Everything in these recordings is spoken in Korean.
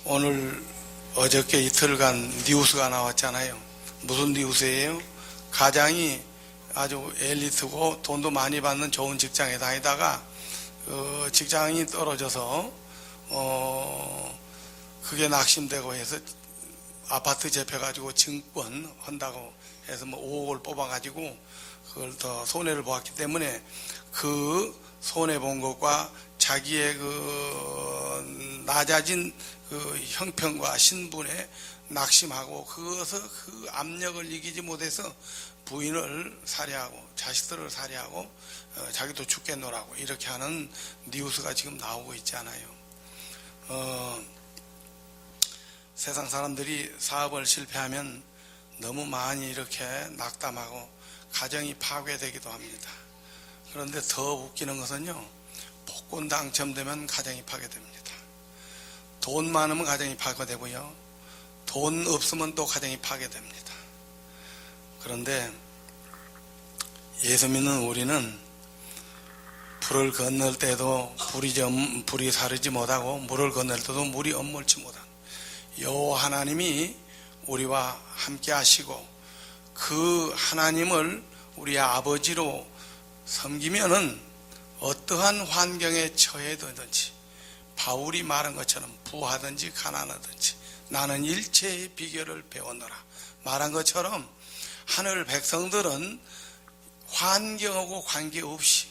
오늘 어저께 이틀간 뉴스가 나왔잖아요. 무슨 뉴스예요? 가장이 아주 엘리트고 돈도 많이 받는 좋은 직장에 다니다가 직장이 떨어져서 그게 낙심되고 해서 아파트 재패가지고 증권 한다고 해서 뭐 5억을 뽑아가지고 그걸 더 손해를 보았기 때문에 그 손해 본 것과 자기의 그 낮아진 그 형편과 신분에 낙심하고 그것을 그 압력을 이기지 못해서 부인을 살해하고 자식들을 살해하고 자기도 죽겠노라고 이렇게 하는 뉴스가 지금 나오고 있잖아요. 세상 사람들이 사업을 실패하면 너무 많이 이렇게 낙담하고 가정이 파괴되기도 합니다. 그런데 더 웃기는 것은요, 복권 당첨되면 가정이 파괴됩니다. 돈 많으면 가정이 파괴되고요, 돈 없으면 또 가정이 파괴됩니다. 그런데 예수 믿는 우리는 불을 건널 때도 불이 사르지 못하고 물을 건널 때도 물이 엄물지 못하고 여호와 하나님이 우리와 함께 하시고 그 하나님을 우리의 아버지로 섬기면은 어떠한 환경에 처해든지 바울이 말한 것처럼 부하든지 가난하든지 나는 일체의 비결을 배웠노라 말한 것처럼 하늘 백성들은 환경하고 관계없이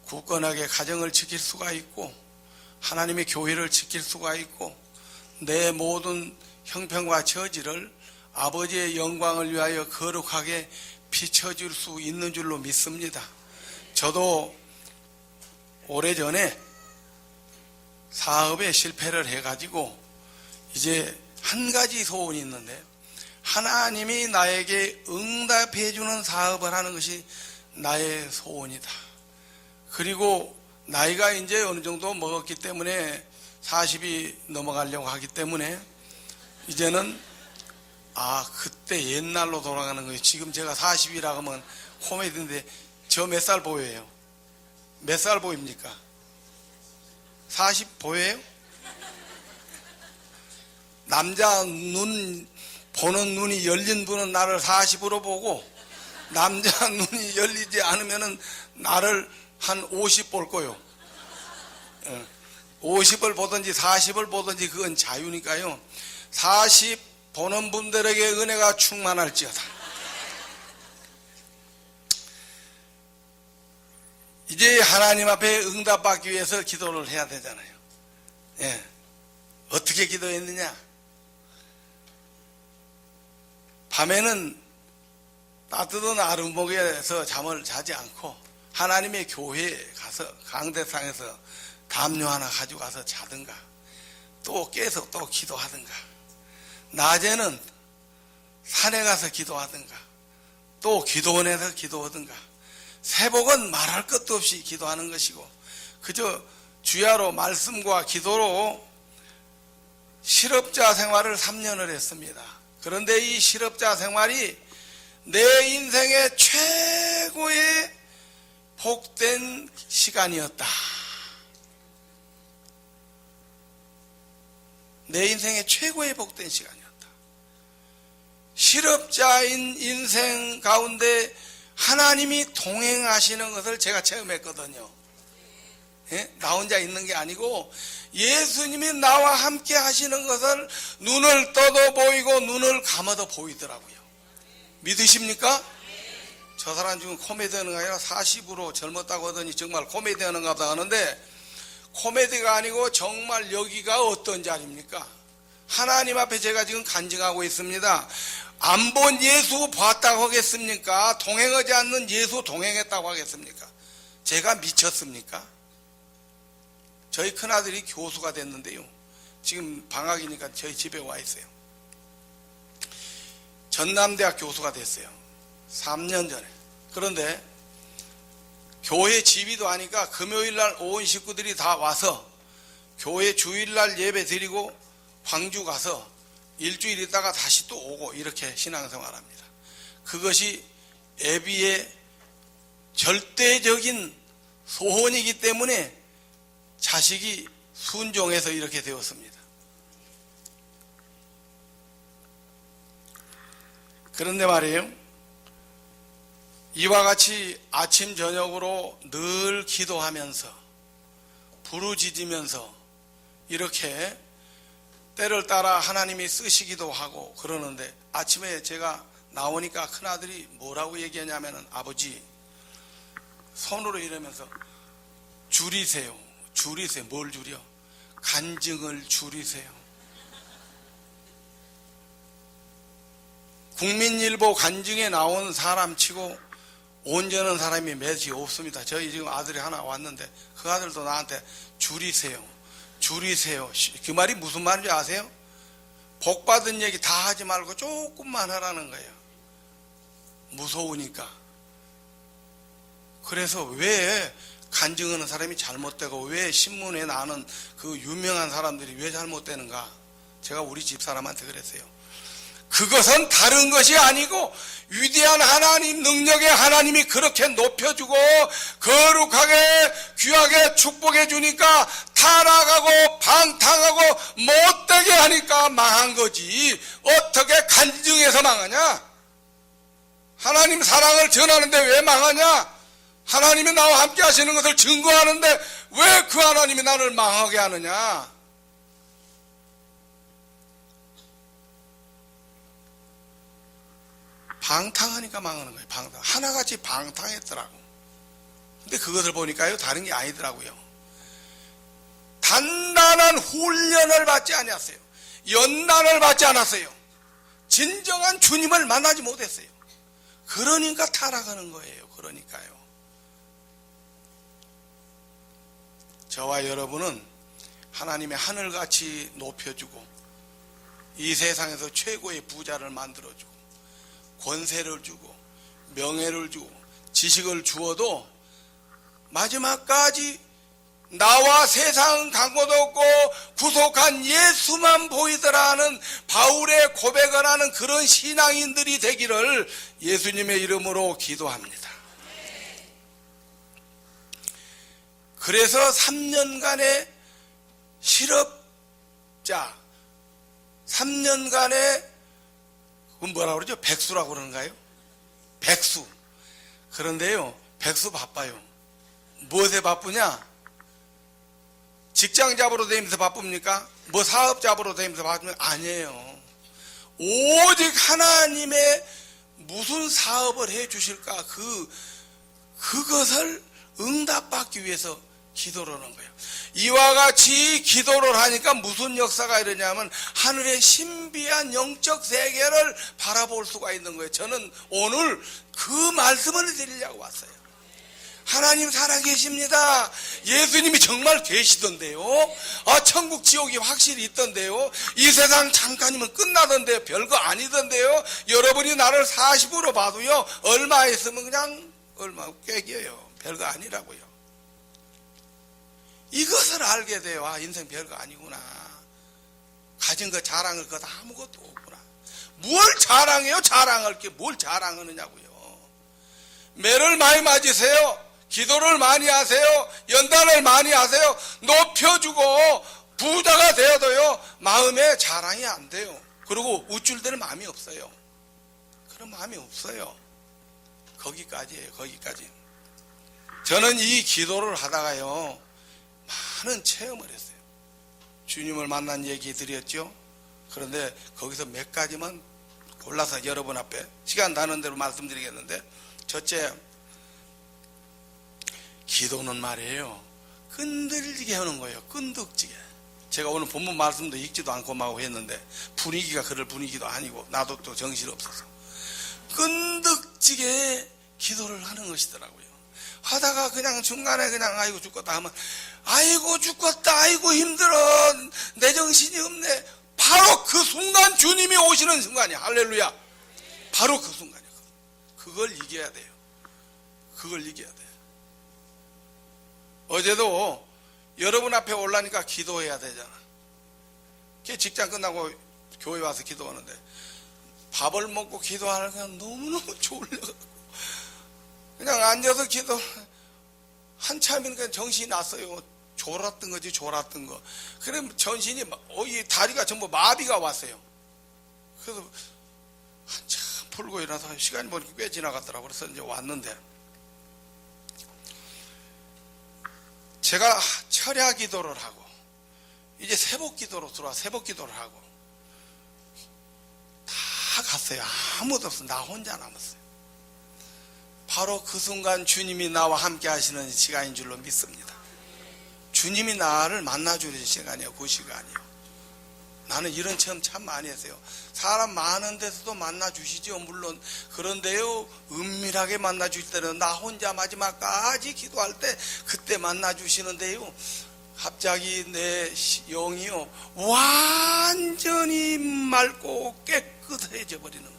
굳건하게 가정을 지킬 수가 있고 하나님의 교회를 지킬 수가 있고 내 모든 형편과 처지를 아버지의 영광을 위하여 거룩하게 비춰줄 수 있는 줄로 믿습니다. 저도 오래전에 사업에 실패를 해가지고 이제 한 가지 소원이 있는데 하나님이 나에게 응답해 주는 사업을 하는 것이 나의 소원이다. 그리고 나이가 이제 어느 정도 먹었기 때문에 40이 넘어가려고 하기 때문에 이제는 그때 옛날로 돌아가는 거예요. 지금 제가 40이라 하면 코미디인데 저 몇 살 보여요? 몇 살 보입니까? 40 보여요? 남자 눈 보는 눈이 열린 분은 나를 40으로 보고 남자 눈이 열리지 않으면 나를 한 50 볼 거요. 50을 보든지 40을 보든지 그건 자유니까요. 40 보는 분들에게 은혜가 충만할지어다. 이제 하나님 앞에 응답받기 위해서 기도를 해야 되잖아요. 어떻게 기도했느냐? 밤에는 따뜻한 아름목에서 잠을 자지 않고 하나님의 교회에 가서 강대상에서 담요 하나 가지고 가서 자든가 또 깨서 또 기도하든가 낮에는 산에 가서 기도하든가 또 기도원에서 기도하든가 새복은 말할 것도 없이 기도하는 것이고 그저 주야로 말씀과 기도로 실업자 생활을 3년을 했습니다. 그런데 이 실업자 생활이 내 인생의 최고의 복된 시간이었다. 내 인생의 최고의 복된 시간이었다. 실업자인 인생 가운데 하나님이 동행하시는 것을 제가 체험했거든요. 나 혼자 있는 게 아니고 예수님이 나와 함께 하시는 것을 눈을 떠도 보이고 눈을 감아도 보이더라고요. 믿으십니까? 저 사람 지금 코미디언가 아니라 40으로 젊었다고 하더니 정말 코미디언인가 보다 하는데 코미디가 아니고 정말 여기가 어떤 자리입니까? 하나님 앞에 제가 지금 간증하고 있습니다. 안 본 예수 봤다고 하겠습니까? 동행하지 않는 예수 동행했다고 하겠습니까? 제가 미쳤습니까? 저희 큰아들이 교수가 됐는데요. 지금 방학이니까 저희 집에 와 있어요. 전남대학 교수가 됐어요. 3년 전에. 그런데 교회 집이도 하니까 금요일날 온 식구들이 다 와서 교회 주일날 예배 드리고 광주 가서 일주일 있다가 다시 또 오고 이렇게 신앙생활합니다. 그것이 애비의 절대적인 소원이기 때문에 자식이 순종해서 이렇게 되었습니다. 그런데 말이에요, 이와 같이 아침 저녁으로 늘 기도하면서 부르짖으면서 이렇게 때를 따라 하나님이 쓰시기도 하고 그러는데, 아침에 제가 나오니까 큰아들이 뭐라고 얘기하냐면, 아버지 손으로 이러면서 줄이세요. 줄이세요. 뭘 줄여? 간증을 줄이세요. 국민일보 간증에 나온 사람 치고 온전한 사람이 몇이 없습니다. 저희 지금 아들이 하나 왔는데 그 아들도 나한테 줄이세요. 줄이세요. 그 말이 무슨 말인지 아세요? 복 받은 얘기 다 하지 말고 조금만 하라는 거예요. 무서우니까. 그래서 왜 간증하는 사람이 잘못되고 왜 신문에 나는 그 유명한 사람들이 왜 잘못되는가? 제가 우리 집사람한테 그랬어요. 그것은 다른 것이 아니고 위대한 하나님, 능력의 하나님이 그렇게 높여주고 거룩하게 귀하게 축복해 주니까 타락하고 방탕하고 못되게 하니까 망한 거지, 어떻게 간증해서 망하냐? 하나님 사랑을 전하는데 왜 망하냐? 하나님이 나와 함께 하시는 것을 증거하는데 왜 그 하나님이 나를 망하게 하느냐? 방탕하니까 망하는 거예요. 방탕. 하나같이 방탕했더라고. 근데 그것을 보니까요, 다른 게 아니더라고요. 단단한 훈련을 받지 않았어요. 연단을 받지 않았어요. 진정한 주님을 만나지 못했어요. 그러니까 타락하는 거예요. 그러니까요. 저와 여러분은 하나님의 하늘같이 높여주고 이 세상에서 최고의 부자를 만들어주고 권세를 주고 명예를 주고 지식을 주어도 마지막까지 나와 세상은 강고도 없고 구속한 예수만 보이더라 하는 바울의 고백을 하는 그런 신앙인들이 되기를 예수님의 이름으로 기도합니다. 그래서 3년간의 실업자, 3년간의 그건 뭐라고 그러죠? 백수라고 그러는가요? 백수. 그런데요, 백수 바빠요. 무엇에 바쁘냐? 직장 잡으러 다니면서 바쁩니까? 뭐 사업 잡으러 다니면서 바쁩니까? 아니에요. 오직 하나님의 무슨 사업을 해 주실까? 그것을 응답받기 위해서 기도를 하는 거예요. 이와 같이 기도를 하니까 무슨 역사가 일어나냐면 하늘의 신비한 영적 세계를 바라볼 수가 있는 거예요. 저는 오늘 그 말씀을 드리려고 왔어요. 하나님 살아계십니다. 예수님이 정말 계시던데요. 천국 지옥이 확실히 있던데요. 이 세상 잠깐이면 끝나던데요. 별거 아니던데요. 여러분이 나를 40으로 봐도요, 얼마 있으면 그냥 얼마 꾀겨요. 별거 아니라고요. 이것을 알게 돼요. 인생 별거 아니구나. 가진 거 자랑할 것 아무것도 없구나. 뭘 자랑해요? 자랑할 게 뭘 자랑하느냐고요. 매를 많이 맞으세요. 기도를 많이 하세요. 연단을 많이 하세요. 높여주고 부자가 되어도요, 마음에 자랑이 안 돼요. 그리고 우쭐대는 마음이 없어요. 그런 마음이 없어요. 거기까지예요. 거기까지. 저는 이 기도를 하다가요, 많은 체험을 했어요. 주님을 만난 얘기 드렸죠. 그런데 거기서 몇 가지만 골라서 여러분 앞에 시간 나는 대로 말씀드리겠는데, 첫째, 기도는 말이에요, 끈들리게 하는 거예요. 끈덕지게. 제가 오늘 본문 말씀도 읽지도 않고 막 했는데 분위기가 그럴 분위기도 아니고 나도 또 정신없어서 끈덕지게 기도를 하는 것이더라고요. 하다가 그냥 중간에 그냥 아이고 죽겠다 하면 아이고 죽겠다, 아이고 힘들어, 내 정신이 없네. 바로 그 순간 주님이 오시는 순간이야. 할렐루야. 바로 그 순간이야. 그걸 이겨야 돼요. 그걸 이겨야 돼요. 어제도 여러분 앞에 올라니까 기도해야 되잖아. 직장 끝나고 교회 와서 기도하는데 밥을 먹고 기도하는 게 너무너무 졸려가지고 그냥 앉아서 기도 한참이니까 정신이 났어요. 졸았던 거지, 졸았던 거. 그럼 정신이 이 다리가 전부 마비가 왔어요. 그래서 한참 풀고 일어나서 시간이 보니까 꽤 지나갔더라고. 그래서 이제 왔는데, 제가 철야 기도를 하고 이제 새벽 기도로 들어와 새벽 기도를 하고 다 갔어요. 아무도 없어. 나 혼자 남았어요. 바로 그 순간 주님이 나와 함께 하시는 시간인 줄로 믿습니다. 주님이 나를 만나주는 시간이에요. 그 시간이요. 나는 이런 체험 참 많이 했어요. 사람 많은 데서도 만나주시죠. 물론. 그런데요, 은밀하게 만나주실 때는 나 혼자 마지막까지 기도할 때 그때 만나주시는데요, 갑자기 내 영이요 완전히 맑고 깨끗해져 버리는 거예요.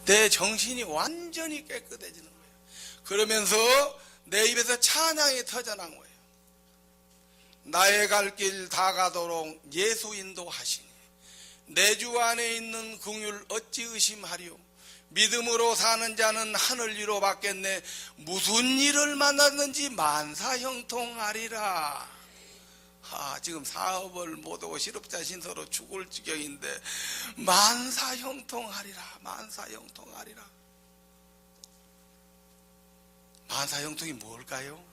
내 정신이 완전히 깨끗해지는 거예요. 그러면서 내 입에서 찬양이 터져난 거예요. 나의 갈 길 다 가도록 예수 인도하시니 내 주 안에 있는 긍휼 어찌 의심하리요. 믿음으로 사는 자는 하늘 위로 받겠네. 무슨 일을 만났는지 만사형통하리라. 지금 사업을 못하고 실업자 신서로 죽을 지경인데 만사형통하리라. 만사형통하리라. 만사형통이 뭘까요?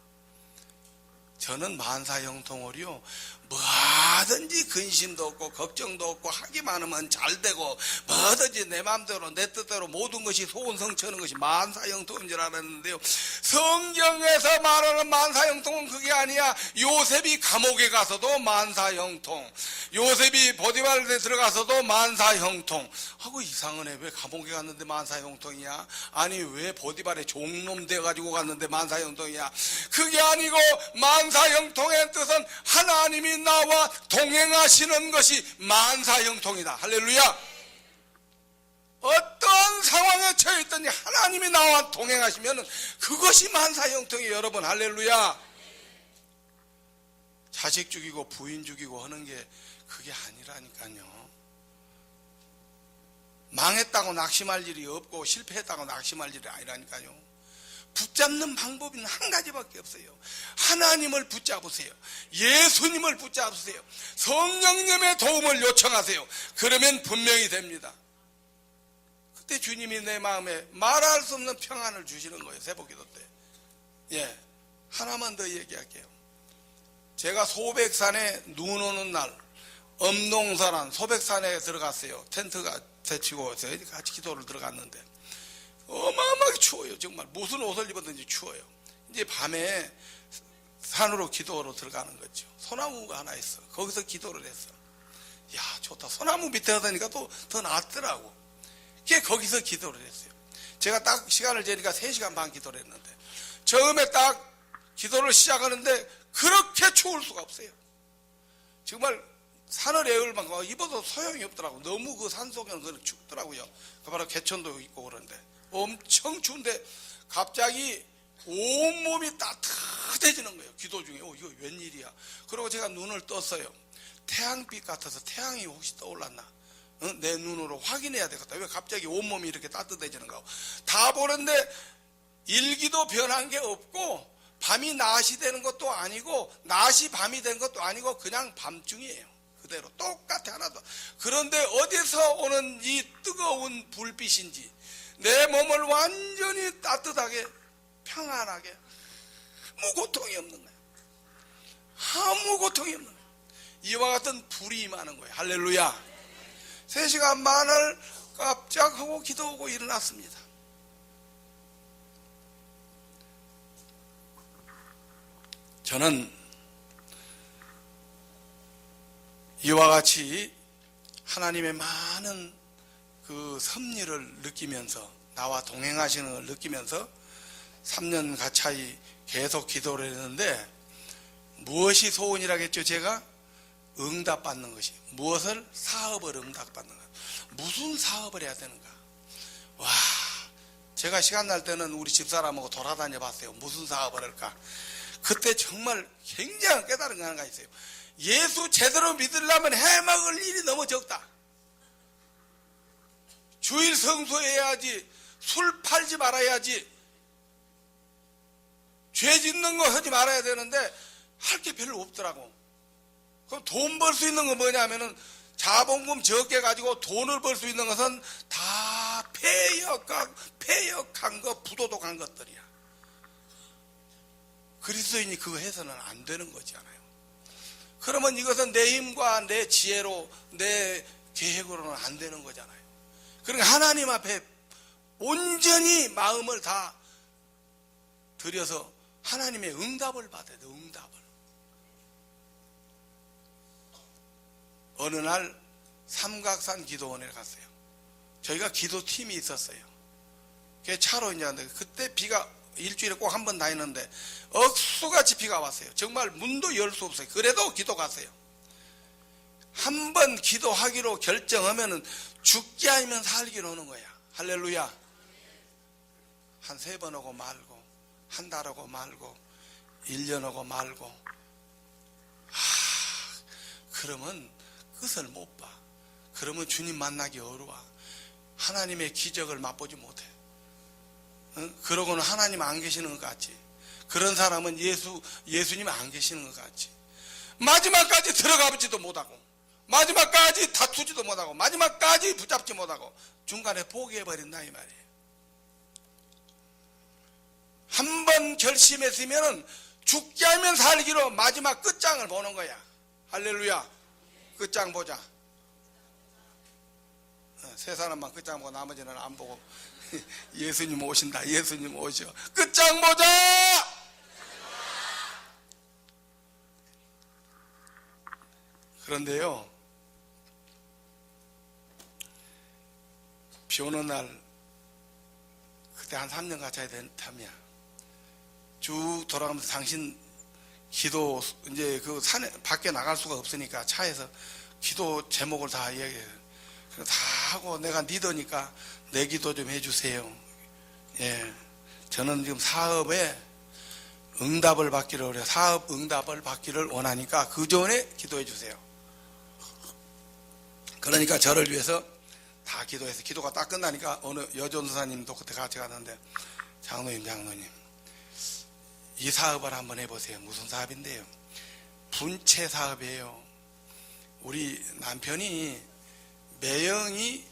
저는 만사형통을요, 뭐든지 근심도 없고 걱정도 없고 하기만 하면 잘 되고 뭐든지 내 마음대로 내 뜻대로 모든 것이 소원성취하는 것이 만사형통인 줄 알았는데요, 성경에서 말하는 만사형통은 그게 아니야. 요셉이 감옥에 가서도 만사형통, 요셉이 보디발에 들어가서도 만사형통. 하고 이상하네. 왜 감옥에 갔는데 만사형통이야? 아니 왜 보디발에 종놈 돼가지고 갔는데 만사형통이야? 그게 아니고 만사형통의 뜻은 하나님이 나와 동행하시는 것이 만사형통이다. 할렐루야. 어떤 상황에 처해 있든지 하나님이 나와 동행하시면 그것이 만사형통이에요. 여러분 할렐루야. 자식 죽이고 부인 죽이고 하는 게 그게 아니라니까요. 망했다고 낙심할 일이 없고 실패했다고 낙심할 일이 아니라니까요. 붙잡는 방법은 한 가지밖에 없어요. 하나님을 붙잡으세요. 예수님을 붙잡으세요. 성령님의 도움을 요청하세요. 그러면 분명히 됩니다. 그때 주님이 내 마음에 말할 수 없는 평안을 주시는 거예요. 새벽기도 때. 예, 하나만 더 얘기할게요. 제가 소백산에 눈 오는 날 엄동산한 소백산에 들어갔어요. 텐트가 대치고 같이 기도를 들어갔는데 어마어마하게 추워요. 정말 무슨 옷을 입었든지 추워요. 이제 밤에 산으로 기도로 들어가는 거죠. 소나무가 하나 있어. 거기서 기도를 했어. 야 좋다. 소나무 밑에 하다니까 또 더 낫더라고. 거기서 기도를 했어요. 제가 딱 시간을 재니까 3시간 반 기도를 했는데 처음에 딱 기도를 시작하는데 그렇게 추울 수가 없어요. 정말 산을 만큼 입어도 소용이 없더라고. 너무 그 산속에는 춥더라고요. 바로 개천도 있고 그런데 엄청 추운데 갑자기 온몸이 따뜻해지는 거예요. 기도 중에 이거 웬일이야. 그리고 제가 눈을 떴어요. 태양빛 같아서 태양이 혹시 떠올랐나 내 눈으로 확인해야 되겠다. 왜 갑자기 온몸이 이렇게 따뜻해지는가. 다 보는데 일기도 변한 게 없고 밤이 낮이 되는 것도 아니고 낮이 밤이 되는 것도 아니고 그냥 밤중이에요. 그대로 똑같아 하나도. 그런데 어디서 오는 이 뜨거운 불빛인지 내 몸을 완전히 따뜻하게 평안하게 아무 고통이 없는 거예요. 아무 고통이 없는 거예요. 이와 같은 불이 임하는 거예요. 할렐루야. 3시간 만을 깜짝하고 기도하고 일어났습니다. 저는 이와 같이 하나님의 많은 그 섭리를 느끼면서 나와 동행하시는 걸 느끼면서 3년 가차이 계속 기도를 했는데 무엇이 소원이라겠죠? 제가 응답받는 것이. 무엇을? 사업을 응답받는 것. 무슨 사업을 해야 되는가? 와, 제가 시간 날 때는 우리 집사람하고 돌아다녀 봤어요. 무슨 사업을 할까? 그때 정말 굉장한 깨달은 거 하나가 있어요. 예수 제대로 믿으려면 해먹을 일이 너무 적다. 주일 성수해야지, 술 팔지 말아야지, 죄 짓는 거 하지 말아야 되는데 할 게 별로 없더라고. 그럼 돈 벌 수 있는 건 뭐냐면은 자본금 적게 가지고 돈을 벌 수 있는 것은 다 폐역한 것, 부도덕한 것들이야. 그리스도인이 그거 해서는 안 되는 거잖아요. 그러면 이것은 내 힘과 내 지혜로, 내 계획으로는 안 되는 거잖아요. 그러니까 하나님 앞에 온전히 마음을 다 들여서 하나님의 응답을 받아야 돼. 응답을. 어느 날 삼각산 기도원에 갔어요. 저희가 기도팀이 있었어요. 차로 이제 왔는데 그때 비가 일주일에 꼭 한 번 다니는데 억수같이 비가 왔어요. 정말 문도 열 수 없어요. 그래도 기도 갔어요. 한 번 기도하기로 결정하면은 죽기 아니면 살기로 하는 거야. 할렐루야. 한 3번 오고 말고, 한 달 오고 말고, 1년 오고 말고. 그러면 끝을 못 봐. 그러면 주님 만나기 어려워. 하나님의 기적을 맛보지 못해. 그러고는 하나님 안 계시는 것 같지. 그런 사람은 예수님 안 계시는 것 같지. 마지막까지 들어가보지도 못하고, 마지막까지 다투지도 못하고, 마지막까지 붙잡지 못하고 중간에 포기해버린다 이 말이에요. 한 번 결심했으면 죽지 않으면 살기로 마지막 끝장을 보는 거야. 할렐루야. 끝장 보자. 세 사람만 끝장 보고 나머지는 안 보고 예수님 오신다. 예수님 오셔. 끝장 보자. 그런데요, 비 오는 날, 그때 한 3년 같이 해야 된다며 쭉 돌아가면서 당신 기도, 이제 그 산에 밖에 나갈 수가 없으니까 차에서 기도 제목을 다 얘기해요. 다 하고 내가 리더니까 내 기도 좀 해주세요. 예, 저는 지금 사업에 응답을 받기를 그래요. 사업 응답을 받기를 원하니까 그 전에 기도해 주세요. 그러니까 저를 위해서 다 기도해서 기도가 딱 끝나니까 어느 여전도사님도 그때 같이 갔는데 장로님 이 사업을 한번 해보세요. 무슨 사업인데요? 분채 사업이에요. 우리 남편이 매형이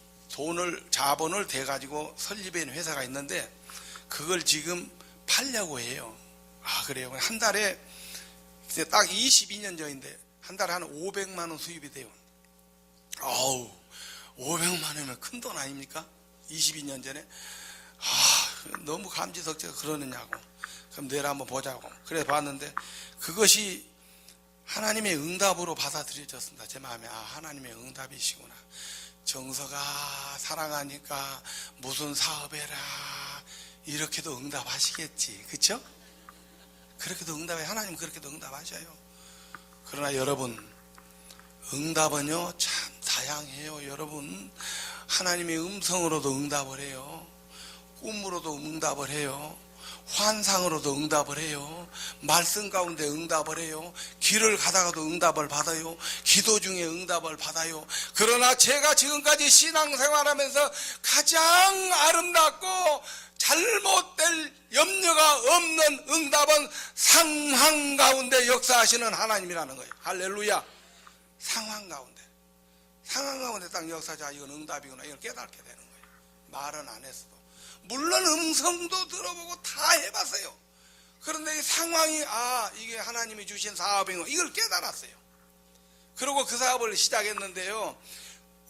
자본을 대가지고 설립해 있는 회사가 있는데 그걸 지금 팔려고 해요. 그래요? 한 달에 딱 22년 전인데 한 달에 한 500만 원 수입이 돼요. 500만 원이면 큰 돈 아닙니까? 22년 전에. 너무 감지덕지가 그러느냐고. 그럼 내일 한번 보자고. 그래 봤는데 그것이 하나님의 응답으로 받아들여졌습니다. 제 마음에 하나님의 응답이시구나. 정서가 사랑하니까 무슨 사업해라 이렇게도 응답하시겠지. 그렇죠? 그렇게도 응답해. 하나님 그렇게도 응답하셔요. 그러나 여러분, 응답은요 참 다양해요. 여러분, 하나님의 음성으로도 응답을 해요. 꿈으로도 응답을 해요. 환상으로도 응답을 해요. 말씀 가운데 응답을 해요. 길을 가다가도 응답을 받아요. 기도 중에 응답을 받아요. 그러나 제가 지금까지 신앙생활하면서 가장 아름답고 잘못될 염려가 없는 응답은 상황 가운데 역사하시는 하나님이라는 거예요. 할렐루야. 상황 가운데 딱 역사자, 이건 응답이구나, 이걸 깨닫게 되는 거예요. 말은 안 했어도. 물론 음성도 들어보고 다 해봤어요. 그런데 이 상황이 이게 하나님이 주신 사업인 거, 이걸 깨달았어요. 그리고 그 사업을 시작했는데요,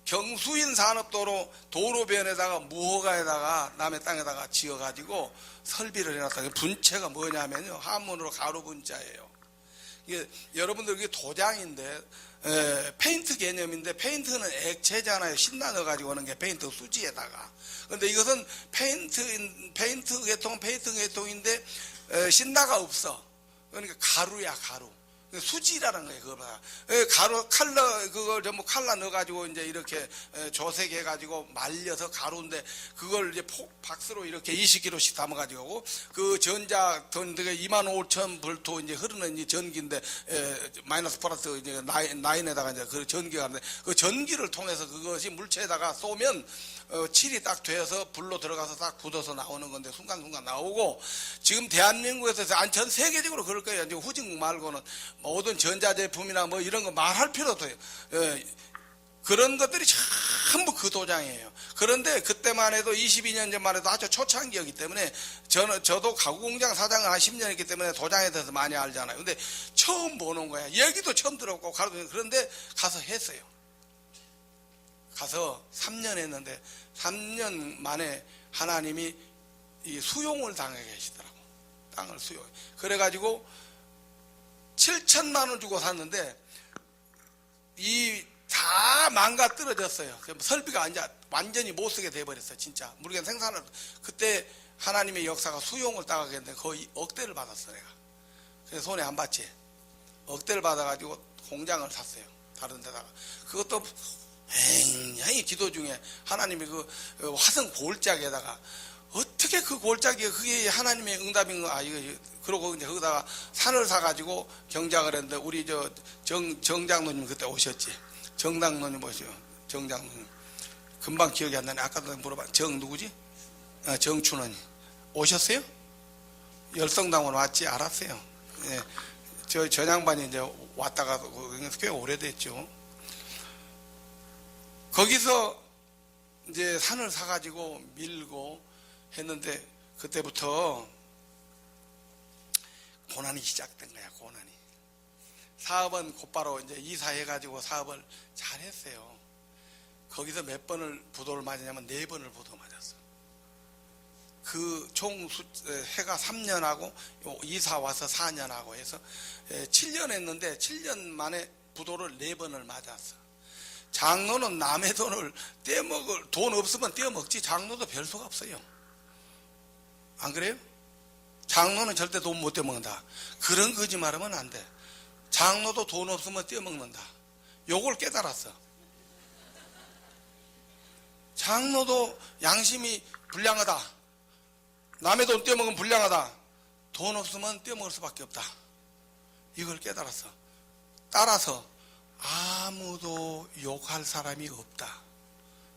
경수인 산업도로 도로변에다가 무허가에다가 남의 땅에다가 지어가지고 설비를 해놨어요. 분채가 뭐냐면요, 한문으로 가루 분자예요. 이게 여러분들 이게 도장인데 페인트 개념인데, 페인트는 액체잖아요. 신나 넣어가지고 하는 게 페인트 수지에다가. 근데 이것은 페인트 계통인데 신나가 없어. 그러니까 가루야, 가루. 수지라는 거예요. 그거보다 가루 칼라, 그걸 전부 칼라 넣어가지고 이제 이렇게 조색해가지고 말려서 가루인데, 그걸 이제 박스로 이렇게 20kg씩 담아가지고 그 전자 25,000V 이제 흐르는 이 전기인데, 마이너스 플러스 이제 라인에다가 이제 그 전기가 하는데, 그 전기를 통해서 그것이 물체에다가 쏘면 칠이 딱 되어서 불로 들어가서 딱 굳어서 나오는 건데, 순간순간 나오고, 지금 대한민국에서 전 세계적으로 그럴 거예요. 지금 후진국 말고는 모든 전자제품이나 뭐 이런 거 말할 필요도 없어요. 그런 것들이 전부 그 도장이에요. 그런데 그때만 해도 22년 전만 해도 아주 초창기였기 때문에 저도 가구공장 사장을 한 10년 했기 때문에 도장에 대해서 많이 알잖아요. 근데 처음 보는 거야. 얘기도 처음 들었고 그런데 가서 했어요. 가서 3년 했는데 3년 만에 하나님이 이 수용을 당하게 계시더라고. 땅을 수용. 그래가지고 7천만 원 주고 샀는데 다 망가뜨려졌어요. 설비가 완전히 못 쓰게 돼버렸어요. 진짜 물건 생산을. 그때 하나님의 역사가 수용을 따가게 했는데 거의 억대를 받았어 내가. 그래서 손에 안 받지. 억대를 받아가지고 공장을 샀어요. 다른 데다가. 그것도 굉장히 기도 중에 하나님이 그 화성 골짜기에다가 어떻게 그 골짜기가 그게 하나님의 응답인 거 그러고 이제 거기다가 산을 사가지고 경작을 했는데 우리 정장로님 그때 오셨지. 정장로님 오시죠. 정장로님 금방 기억이 안 나네. 아까도 물어봐. 누구지? 정춘원이 오셨어요? 열성당원 왔지. 알았어요. 예. 저 양반이 이제 왔다가 꽤 오래됐죠. 거기서 이제 산을 사가지고 밀고 했는데 그때부터 고난이 시작된 거야. 고난이. 사업은 곧바로 이제 이사해가지고 사업을 잘 했어요. 거기서 몇 번을 부도를 맞았냐면 4번을 부도 맞았어. 그 총 해가 3년하고 이사 와서 4년하고 해서 7년 했는데 7년 만에 부도를 4번을 맞았어. 장로는 남의 돈을 돈 없으면 떼어먹지. 장로도 별 수가 없어요. 안 그래요? 장로는 절대 돈 못 떼어먹는다. 그런 거짓말하면 안 돼. 장로도 돈 없으면 떼어먹는다. 요걸 깨달았어. 장로도 양심이 불량하다. 남의 돈 떼어먹으면 불량하다. 돈 없으면 떼어먹을 수밖에 없다. 이걸 깨달았어. 따라서 아무도 욕할 사람이 없다.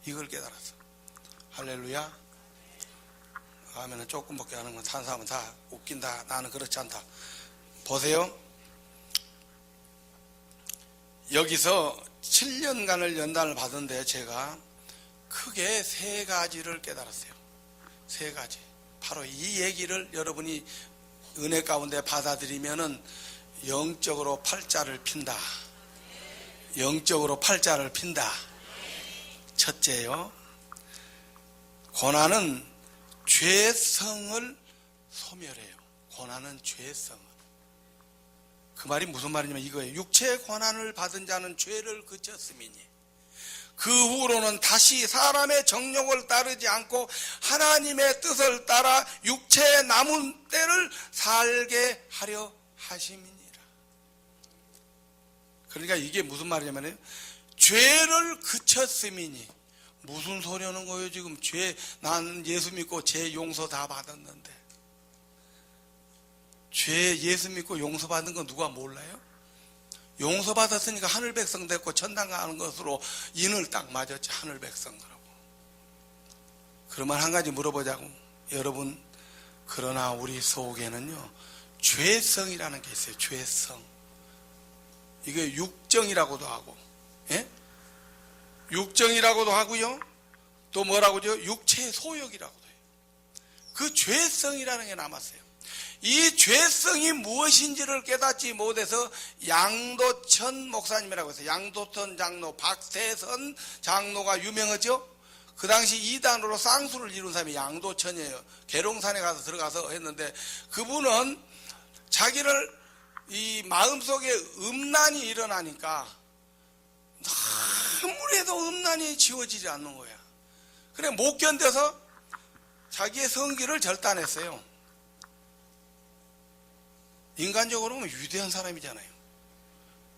이걸 깨달았어. 할렐루야. 하면은 조금밖에 하는 건 산 사람은 다 웃긴다. 나는 그렇지 않다. 보세요. 여기서 7년간을 연단을 받은데 제가 크게 3가지를 깨달았어요. 3가지. 바로 이 얘기를 여러분이 은혜 가운데 받아들이면은 영적으로 팔자를 핀다. 영적으로 팔자를 핀다. 첫째요. 고난은 죄성을 소멸해요. 고난은 죄성을. 그 말이 무슨 말이냐면 이거예요. 육체의 고난을 받은 자는 죄를 그쳤음이니 그 후로는 다시 사람의 정욕을 따르지 않고 하나님의 뜻을 따라 육체의 남은 때를 살게 하려 하심이니라. 그러니까 이게 무슨 말이냐면 죄를 그쳤음이니 무슨 소리 하는 거예요 지금. 나는 예수 믿고 죄 용서 다 받았는데. 죄 예수 믿고 용서 받은 건 누가 몰라요? 용서 받았으니까 하늘 백성 됐고 천당 가는 것으로 인을 딱 맞았지. 하늘 백성이라고. 그러면 한 가지 물어보자고. 여러분, 그러나 우리 속에는요 죄성이라는 게 있어요. 죄성. 이게 육정이라고도 하고, 예? 육정이라고도 하고요. 또 뭐라고죠? 육체의 소욕이라고도 해요. 그 죄성이라는 게 남았어요. 이 죄성이 무엇인지를 깨닫지 못해서 양도천 목사님이라고 해서 양도천 장로, 박태선 장로가 유명하죠. 그 당시 이단으로 쌍수를 이룬 사람이 양도천이에요. 계룡산에 가서 들어가서 했는데 그분은 자기를 이 마음속에 음란이 일어나니까 아무래도 음란이 지워지지 않는 거야. 그래 못 견뎌서 자기의 성기를 절단했어요. 인간적으로 보면 위대한 사람이잖아요.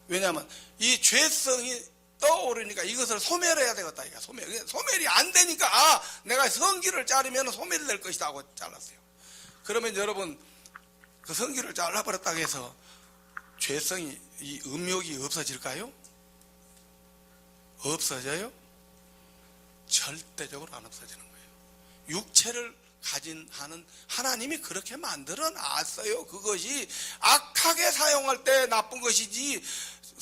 왜냐하면 이 죄성이 떠오르니까 이것을 소멸해야 되겠다. 소멸이 안 되니까 내가 성기를 자르면 소멸될 것이다 하고 잘랐어요. 그러면 여러분 그 성기를 잘라버렸다고 해서 죄성이 이 음욕이 없어질까요? 없어져요? 절대적으로 안 없어지는 거예요. 육체를 가진 하는 하나님이 그렇게 만들어 놨어요. 그것이 악하게 사용할 때 나쁜 것이지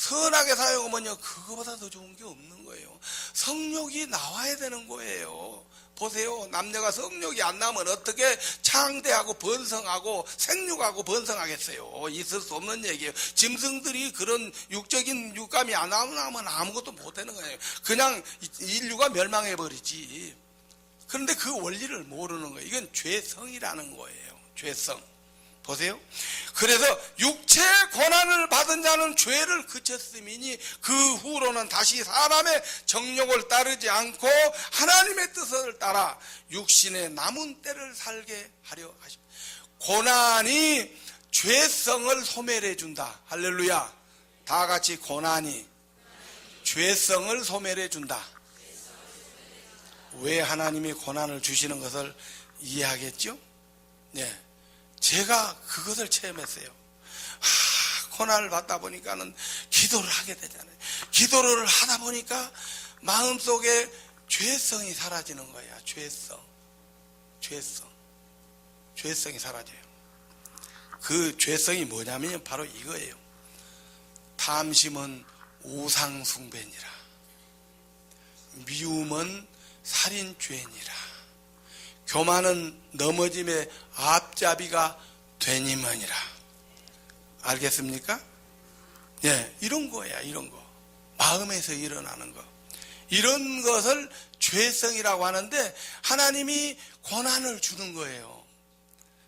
선하게 사용하면요, 그거보다 더 좋은 게 없는 거예요. 성욕이 나와야 되는 거예요. 보세요. 남녀가 성욕이 안 나면 어떻게 창대하고 번성하고 생육하고 번성하겠어요. 있을 수 없는 얘기예요. 짐승들이 그런 육적인 육감이 안 나오면 아무것도 못 되는 거예요. 그냥 인류가 멸망해버리지. 그런데 그 원리를 모르는 거예요. 이건 죄성이라는 거예요. 죄성. 보세요. 그래서 육체의 고난을 받은 자는 죄를 그쳤음이니 그 후로는 다시 사람의 정욕을 따르지 않고 하나님의 뜻을 따라 육신의 남은 때를 살게 하려 하십니다. 고난이 죄성을 소멸해 준다. 할렐루야. 다 같이 고난이 죄성을 소멸해 준다. 왜 하나님이 고난을 주시는 것을 이해하겠죠? 네. 제가 그것을 체험했어요. 고난을 받다 보니까는 기도를 하게 되잖아요. 기도를 하다 보니까 마음속에 죄성이 사라지는 거야. 죄성이 사라져요. 그 죄성이 뭐냐면 바로 이거예요. 탐심은 우상숭배니라. 미움은 살인죄니라. 교만은 넘어짐의 앞잡이가 되니머니라. 알겠습니까? 예, 이런 거야, 이런 거. 마음에서 일어나는 거. 이런 것을 죄성이라고 하는데 하나님이 고난을 주는 거예요.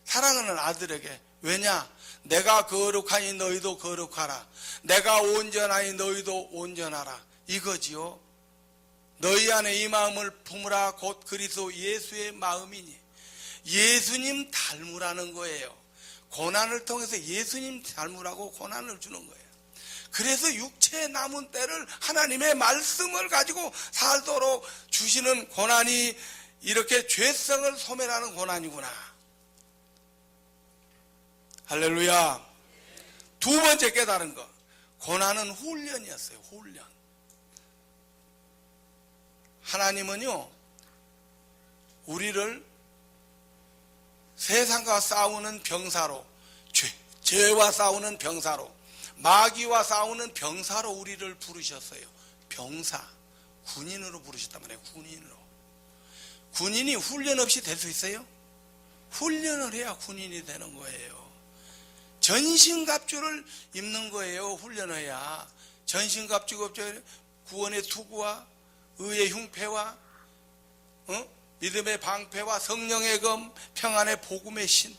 사랑하는 아들에게. 왜냐? 내가 거룩하니 너희도 거룩하라. 내가 온전하니 너희도 온전하라. 이거지요. 너희 안에 이 마음을 품으라. 곧 그리스도 예수의 마음이니. 예수님 닮으라는 거예요. 고난을 통해서 예수님 닮으라고 고난을 주는 거예요. 그래서 육체의 남은 때를 하나님의 말씀을 가지고 살도록 주시는 고난이 이렇게 죄성을 소멸하는 고난이구나. 할렐루야. 두 번째 깨달은 것. 고난은 훈련이었어요. 훈련. 하나님은요, 우리를 세상과 싸우는 병사로, 죄와 싸우는 병사로, 마귀와 싸우는 병사로 우리를 부르셨어요. 병사, 군인으로 부르셨단 말이에요. 군인으로. 군인이 훈련 없이 될 수 있어요? 훈련을 해야 군인이 되는 거예요. 전신갑주를 입는 거예요. 훈련을 해야. 전신갑주가 구원의 투구와 의의 흉패와 믿음의 방패와 성령의 검, 평안의 복음의 신,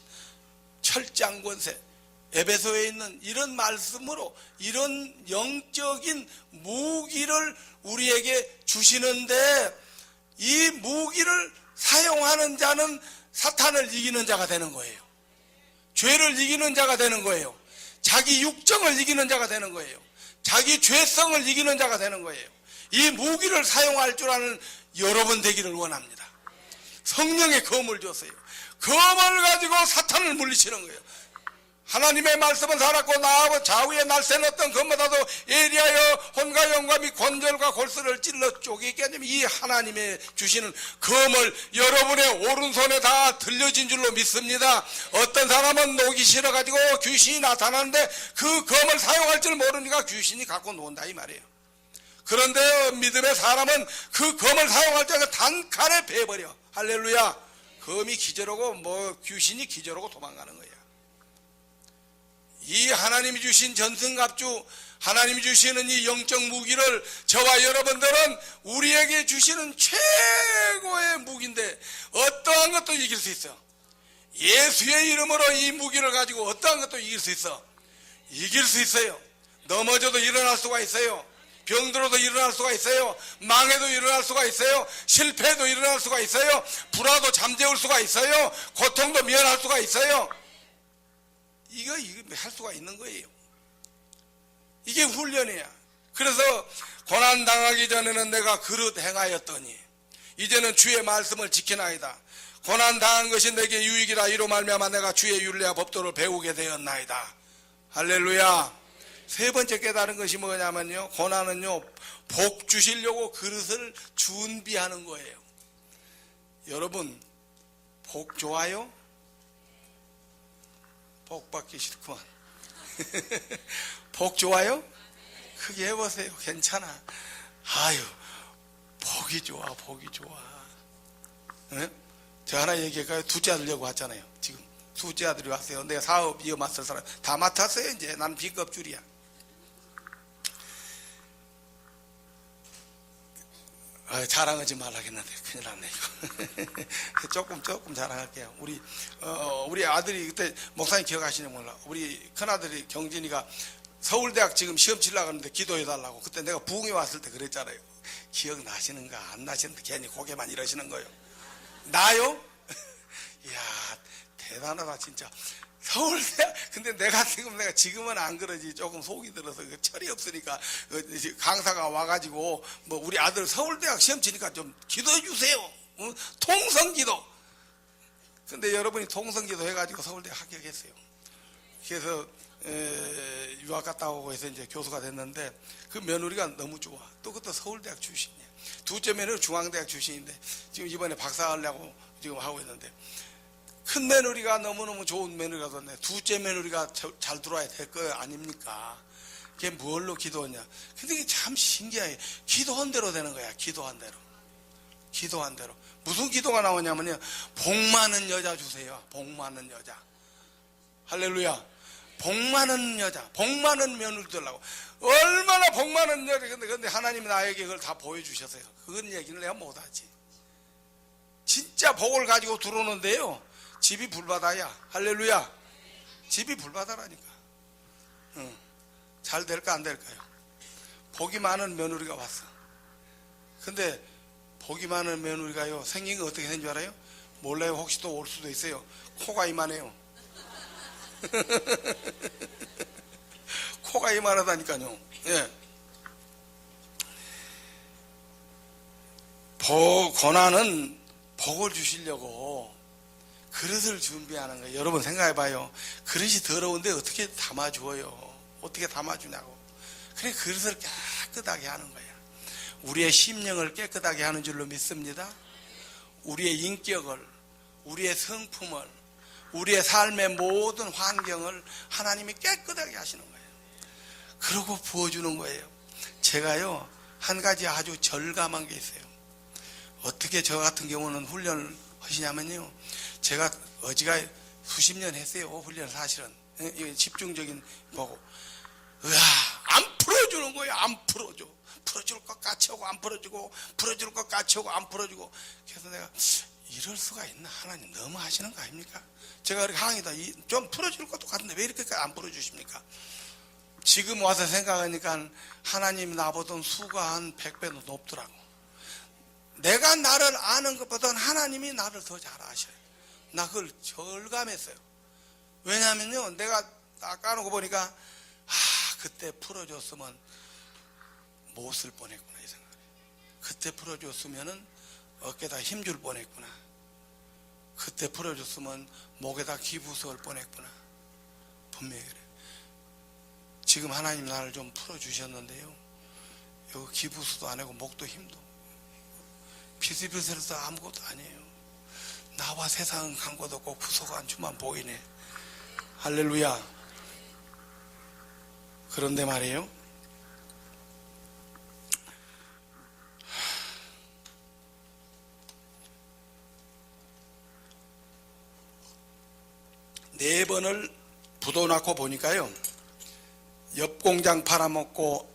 철장 권세, 에베소에 있는 이런 말씀으로 이런 영적인 무기를 우리에게 주시는데, 이 무기를 사용하는 자는 사탄을 이기는 자가 되는 거예요. 죄를 이기는 자가 되는 거예요. 자기 육정을 이기는 자가 되는 거예요. 자기 죄성을 이기는 자가 되는 거예요. 이 무기를 사용할 줄 아는 여러분 되기를 원합니다. 성령의 검을 줬어요. 검을 가지고 사탄을 물리치는 거예요. 하나님의 말씀은 살았고 나하고 좌우에 날쌘 어떤 검보다도 예리하여 혼과 영과 및 관절과 골수를 찔러 쪼개게 하면, 이 하나님의 주시는 검을 여러분의 오른손에 다 들려진 줄로 믿습니다. 어떤 사람은 녹이 싫어가지고 귀신이 나타나는데 그 검을 사용할 줄 모르니까 귀신이 갖고 논다 이 말이에요. 그런데 믿음의 사람은 그 검을 사용할 때 단칼에 베어버려. 할렐루야. 검이 기절하고 귀신이 기절하고 도망가는 거야. 이 하나님이 주신 전승갑주, 하나님이 주시는 이 영적 무기를 저와 여러분들은 우리에게 주시는 최고의 무기인데 어떠한 것도 이길 수 있어. 예수의 이름으로 이 무기를 가지고 어떠한 것도 이길 수 있어. 이길 수 있어요. 넘어져도 일어날 수가 있어요. 병들어도 일어날 수가 있어요. 망해도 일어날 수가 있어요. 실패해도 일어날 수가 있어요. 불화도 잠재울 수가 있어요. 고통도 면할 수가 있어요. 이거 할 수가 있는 거예요. 이게 훈련이야. 그래서 고난 당하기 전에는 내가 그릇 행하였더니 이제는 주의 말씀을 지키나이다. 고난 당한 것이 내게 유익이라. 이로 말미암아 내가 주의 율례와 법도를 배우게 되었나이다. 할렐루야. 세 번째 깨달은 것이 뭐냐면요, 고난은요 복 주시려고 그릇을 준비하는 거예요. 여러분 복 좋아요? 복 받기 싫구만. 복 좋아요? 크게 해보세요. 괜찮아. 아유, 복이 좋아, 복이 좋아. 네? 제가 하나 얘기할까요? 둘째 아들 여기 왔잖아요. 지금 둘째 아들이 왔어요. 내가 사업 이어 맡을 사람 다 맡았어요. 이제 나는 B급줄이야. 자랑하지 말라겠는데 큰일 났네 이거. 조금 자랑할게요. 우리 아들이 그때 목사님 기억하시는 몰라. 우리 큰아들이 경진이가 서울대학 지금 시험 치려고 하는데 기도해달라고. 그때 내가 부흥이 왔을 때 그랬잖아요. 기억나시는가 안 나시는데 괜히 고개만 이러시는 거예요. 나요? 이야 대단하다 진짜. 서울대. 근데 내가 지금은 안 그러지. 조금 속이 들어서 철이 없으니까 강사가 와가지고 뭐 우리 아들 서울대학 시험 치니까 좀 기도해 주세요. 통성기도. 근데 여러분이 통성기도 해가지고 서울대 합격했어요. 그래서 유학 갔다 오고 해서 이제 교수가 됐는데 그 며느리가 너무 좋아. 또 그것도 서울대학 출신이야. 둘째 며느리 중앙대학 출신인데 지금 이번에 박사하려고 지금 하고 있는데 큰 며느리가 너무너무 좋은 며느리가 됐네. 둘째 며느리가 잘 들어와야 될 거 아닙니까? 그게 뭘로 기도하냐? 근데 이게 참 신기해. 기도한 대로 되는 거야. 기도한 대로. 기도한 대로. 무슨 기도가 나오냐면요. 복 많은 여자 주세요. 복 많은 여자. 할렐루야. 복 많은 여자. 복 많은 며느리 들라고. 얼마나 복 많은 여자. 근데 하나님이 나에게 그걸 다 보여주셨어요. 그건 얘기는 내가 못하지. 진짜 복을 가지고 들어오는데요. 집이 불바다야. 할렐루야. 집이 불바다라니까. 잘 될까 안 될까요? 복이 많은 며느리가 왔어. 근데 복이 많은 며느리가요 생긴 거 어떻게 된 줄 알아요? 몰라요. 혹시 또 올 수도 있어요. 코가 이만해요. 코가 이만하다니까요. 예. 고난은 복을 주시려고 그릇을 준비하는 거예요. 여러분 생각해봐요. 그릇이 더러운데 어떻게 담아주어요? 어떻게 담아주냐고. 그래 그릇을 깨끗하게 하는 거예요. 우리의 심령을 깨끗하게 하는 줄로 믿습니다. 우리의 인격을, 우리의 성품을, 우리의 삶의 모든 환경을 하나님이 깨끗하게 하시는 거예요. 그러고 부어주는 거예요. 제가요 한 가지 아주 절감한 게 있어요. 어떻게 저 같은 경우는 훈련을 하시냐면요, 제가 어지가 수십 년 했어요. 훈련을 사실은. 집중적인 거고. 안 풀어주는 거예요. 안 풀어줘. 풀어줄 것 같이 하고 안 풀어주고, 풀어줄 것 같이 하고 안 풀어주고. 그래서 내가 이럴 수가 있나? 하나님 너무 하시는 거 아닙니까? 제가 그렇게 항의다. 좀 풀어줄 것도 같은데 왜 이렇게까지 안 풀어주십니까? 지금 와서 생각하니까 하나님 나보던 수가 한 100배도 높더라고. 내가 나를 아는 것보다는 하나님이 나를 더 잘 아셔요. 나 그걸 절감했어요. 왜냐면요, 내가 딱 까놓고 보니까 그때 풀어줬으면 못 쓸 뻔했구나 이 생각이. 그때 풀어줬으면은 어깨에다 힘줄 뻔했구나. 그때 풀어줬으면 목에다 기부서올 뻔했구나. 분명히 그래. 지금 하나님 나를 좀 풀어주셨는데요, 여기 기부서도 안 하고 목도 힘도 비슷비슷해서 아무것도 아니에요. 나와 세상은 간 곳 없고 구속 안주만 보이네. 할렐루야. 그런데 말이에요, 네 번을 부도 낳고 보니까요, 옆 공장 팔아먹고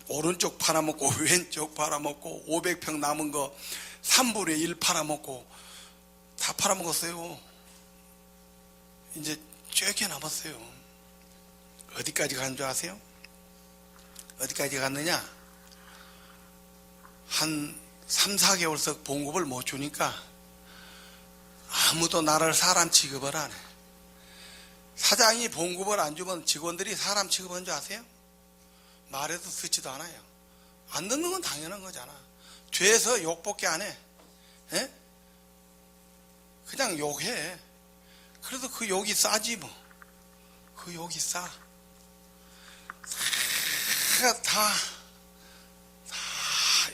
오른쪽 팔아먹고 왼쪽 팔아먹고 500평 남은 거 3분의 1 팔아먹고 다 팔아먹었어요. 이제 쬐게 남았어요. 어디까지 간 줄 아세요? 어디까지 갔느냐? 한 3, 4개월씩 봉급을 못 주니까 아무도 나를 사람 취급을 안 해. 사장이 봉급을 안 주면 직원들이 사람 취급한 줄 아세요? 말해도 듣지도 않아요. 안 듣는 건 당연한 거잖아. 죄에서 욕밖에 안 해. 에? 그냥 욕해. 그래도 그 욕이 싸지 뭐. 그 욕이 싸.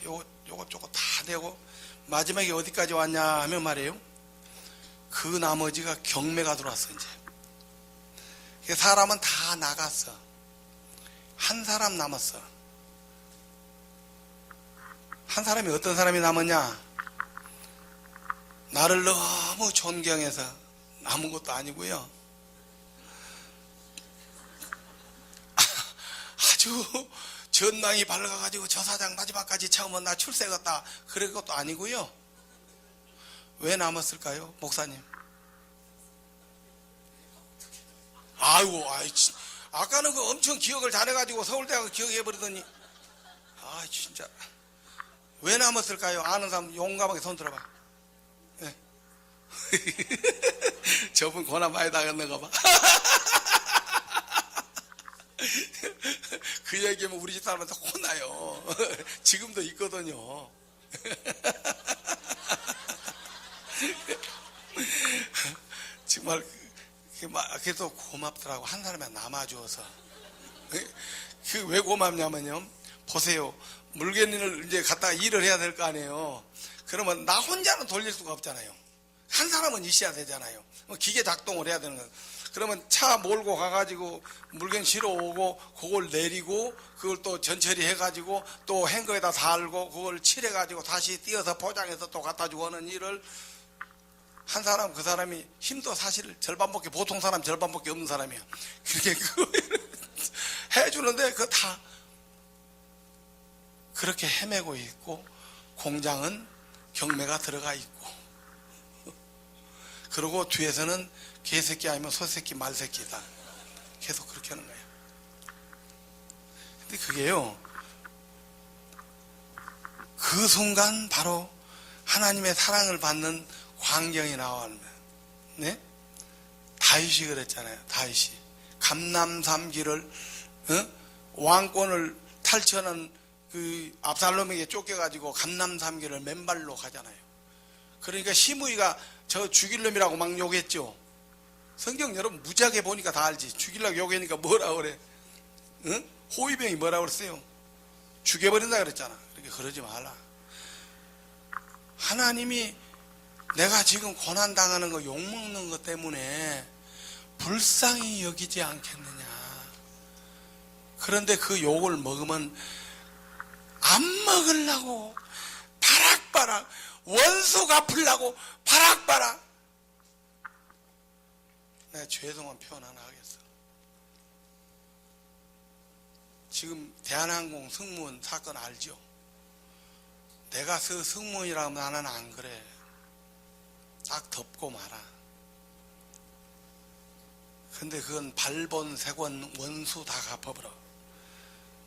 요거 저거 다 되고 마지막에 어디까지 왔냐 하면 말이에요, 그 나머지가 경매가 들어왔어. 이제 사람은 다 나갔어. 한 사람 남았어. 한 사람이 어떤 사람이 남았냐? 나를 너무 존경해서 남은 것도 아니고요. 아주 전망이 밝아가지고 저 사장 마지막까지 참으면 나 출세했다 그럴 것도 아니고요. 왜 남았을까요, 목사님? 아이고, 아까는 그 엄청 기억을 잘해가지고 서울대학을 기억해버리더니, 아, 진짜. 왜 남았을까요? 아는 사람 용감하게 손 들어봐. 네. 저분 고난 많이 당했는가 봐. 그 얘기하면 우리 집 사람한테 혼나요. 지금도 있거든요. 정말 그래도 고맙더라고. 한 사람이 남아주어서. 왜 고맙냐면요, 보세요. 물건을 이제 갖다가 일을 해야 될 거 아니에요. 그러면 나 혼자는 돌릴 수가 없잖아요. 한 사람은 있어야 되잖아요. 기계 작동을 해야 되는 거예요. 그러면 차 몰고 가가지고 물건 실어 오고 그걸 내리고 그걸 또 전처리 해가지고 또 행거에다 달고 그걸 칠해가지고 다시 띄어서 포장해서 또 갖다 주고 하는 일을 한 사람, 그 사람이 힘도 사실 절반밖에, 보통 사람 절반밖에 없는 사람이야. 그렇게 해주는데 그 다 그렇게 헤매고 있고, 공장은 경매가 들어가 있고, 그리고 뒤에서는 개새끼 아니면 소새끼 말새끼다 계속 그렇게 하는 거예요. 근데 그게요, 그 순간 바로 하나님의 사랑을 받는 광경이 나오는 거예요. 네? 다윗이 그랬잖아요. 다윗이 감람삼기를 왕권을 탈취하는 그 압살롬에게 쫓겨가지고 감람삼기를 맨발로 가잖아요. 그러니까 시므이가 저 죽일 놈이라고 막 욕했죠. 성경 여러분 무지하게 보니까 다 알지. 죽이려고 욕하니까 뭐라 그래? 응? 호위병이 뭐라 그랬어요? 죽여버린다 그랬잖아. 그렇게 그러지 말라. 하나님이 내가 지금 고난당하는 거, 욕먹는 것 때문에 불쌍히 여기지 않겠느냐. 그런데 그 욕을 먹으면 안 먹으려고 바락바락, 원수 갚으려고 바락바락. 내가 죄송한 표현 하나 하겠어. 지금 대한항공 승무원 사건 알죠? 내가 그 승무원이라면 나는 안 그래. 딱 덮고 말아. 근데 그건 발본, 세권, 원수 다 갚아버려.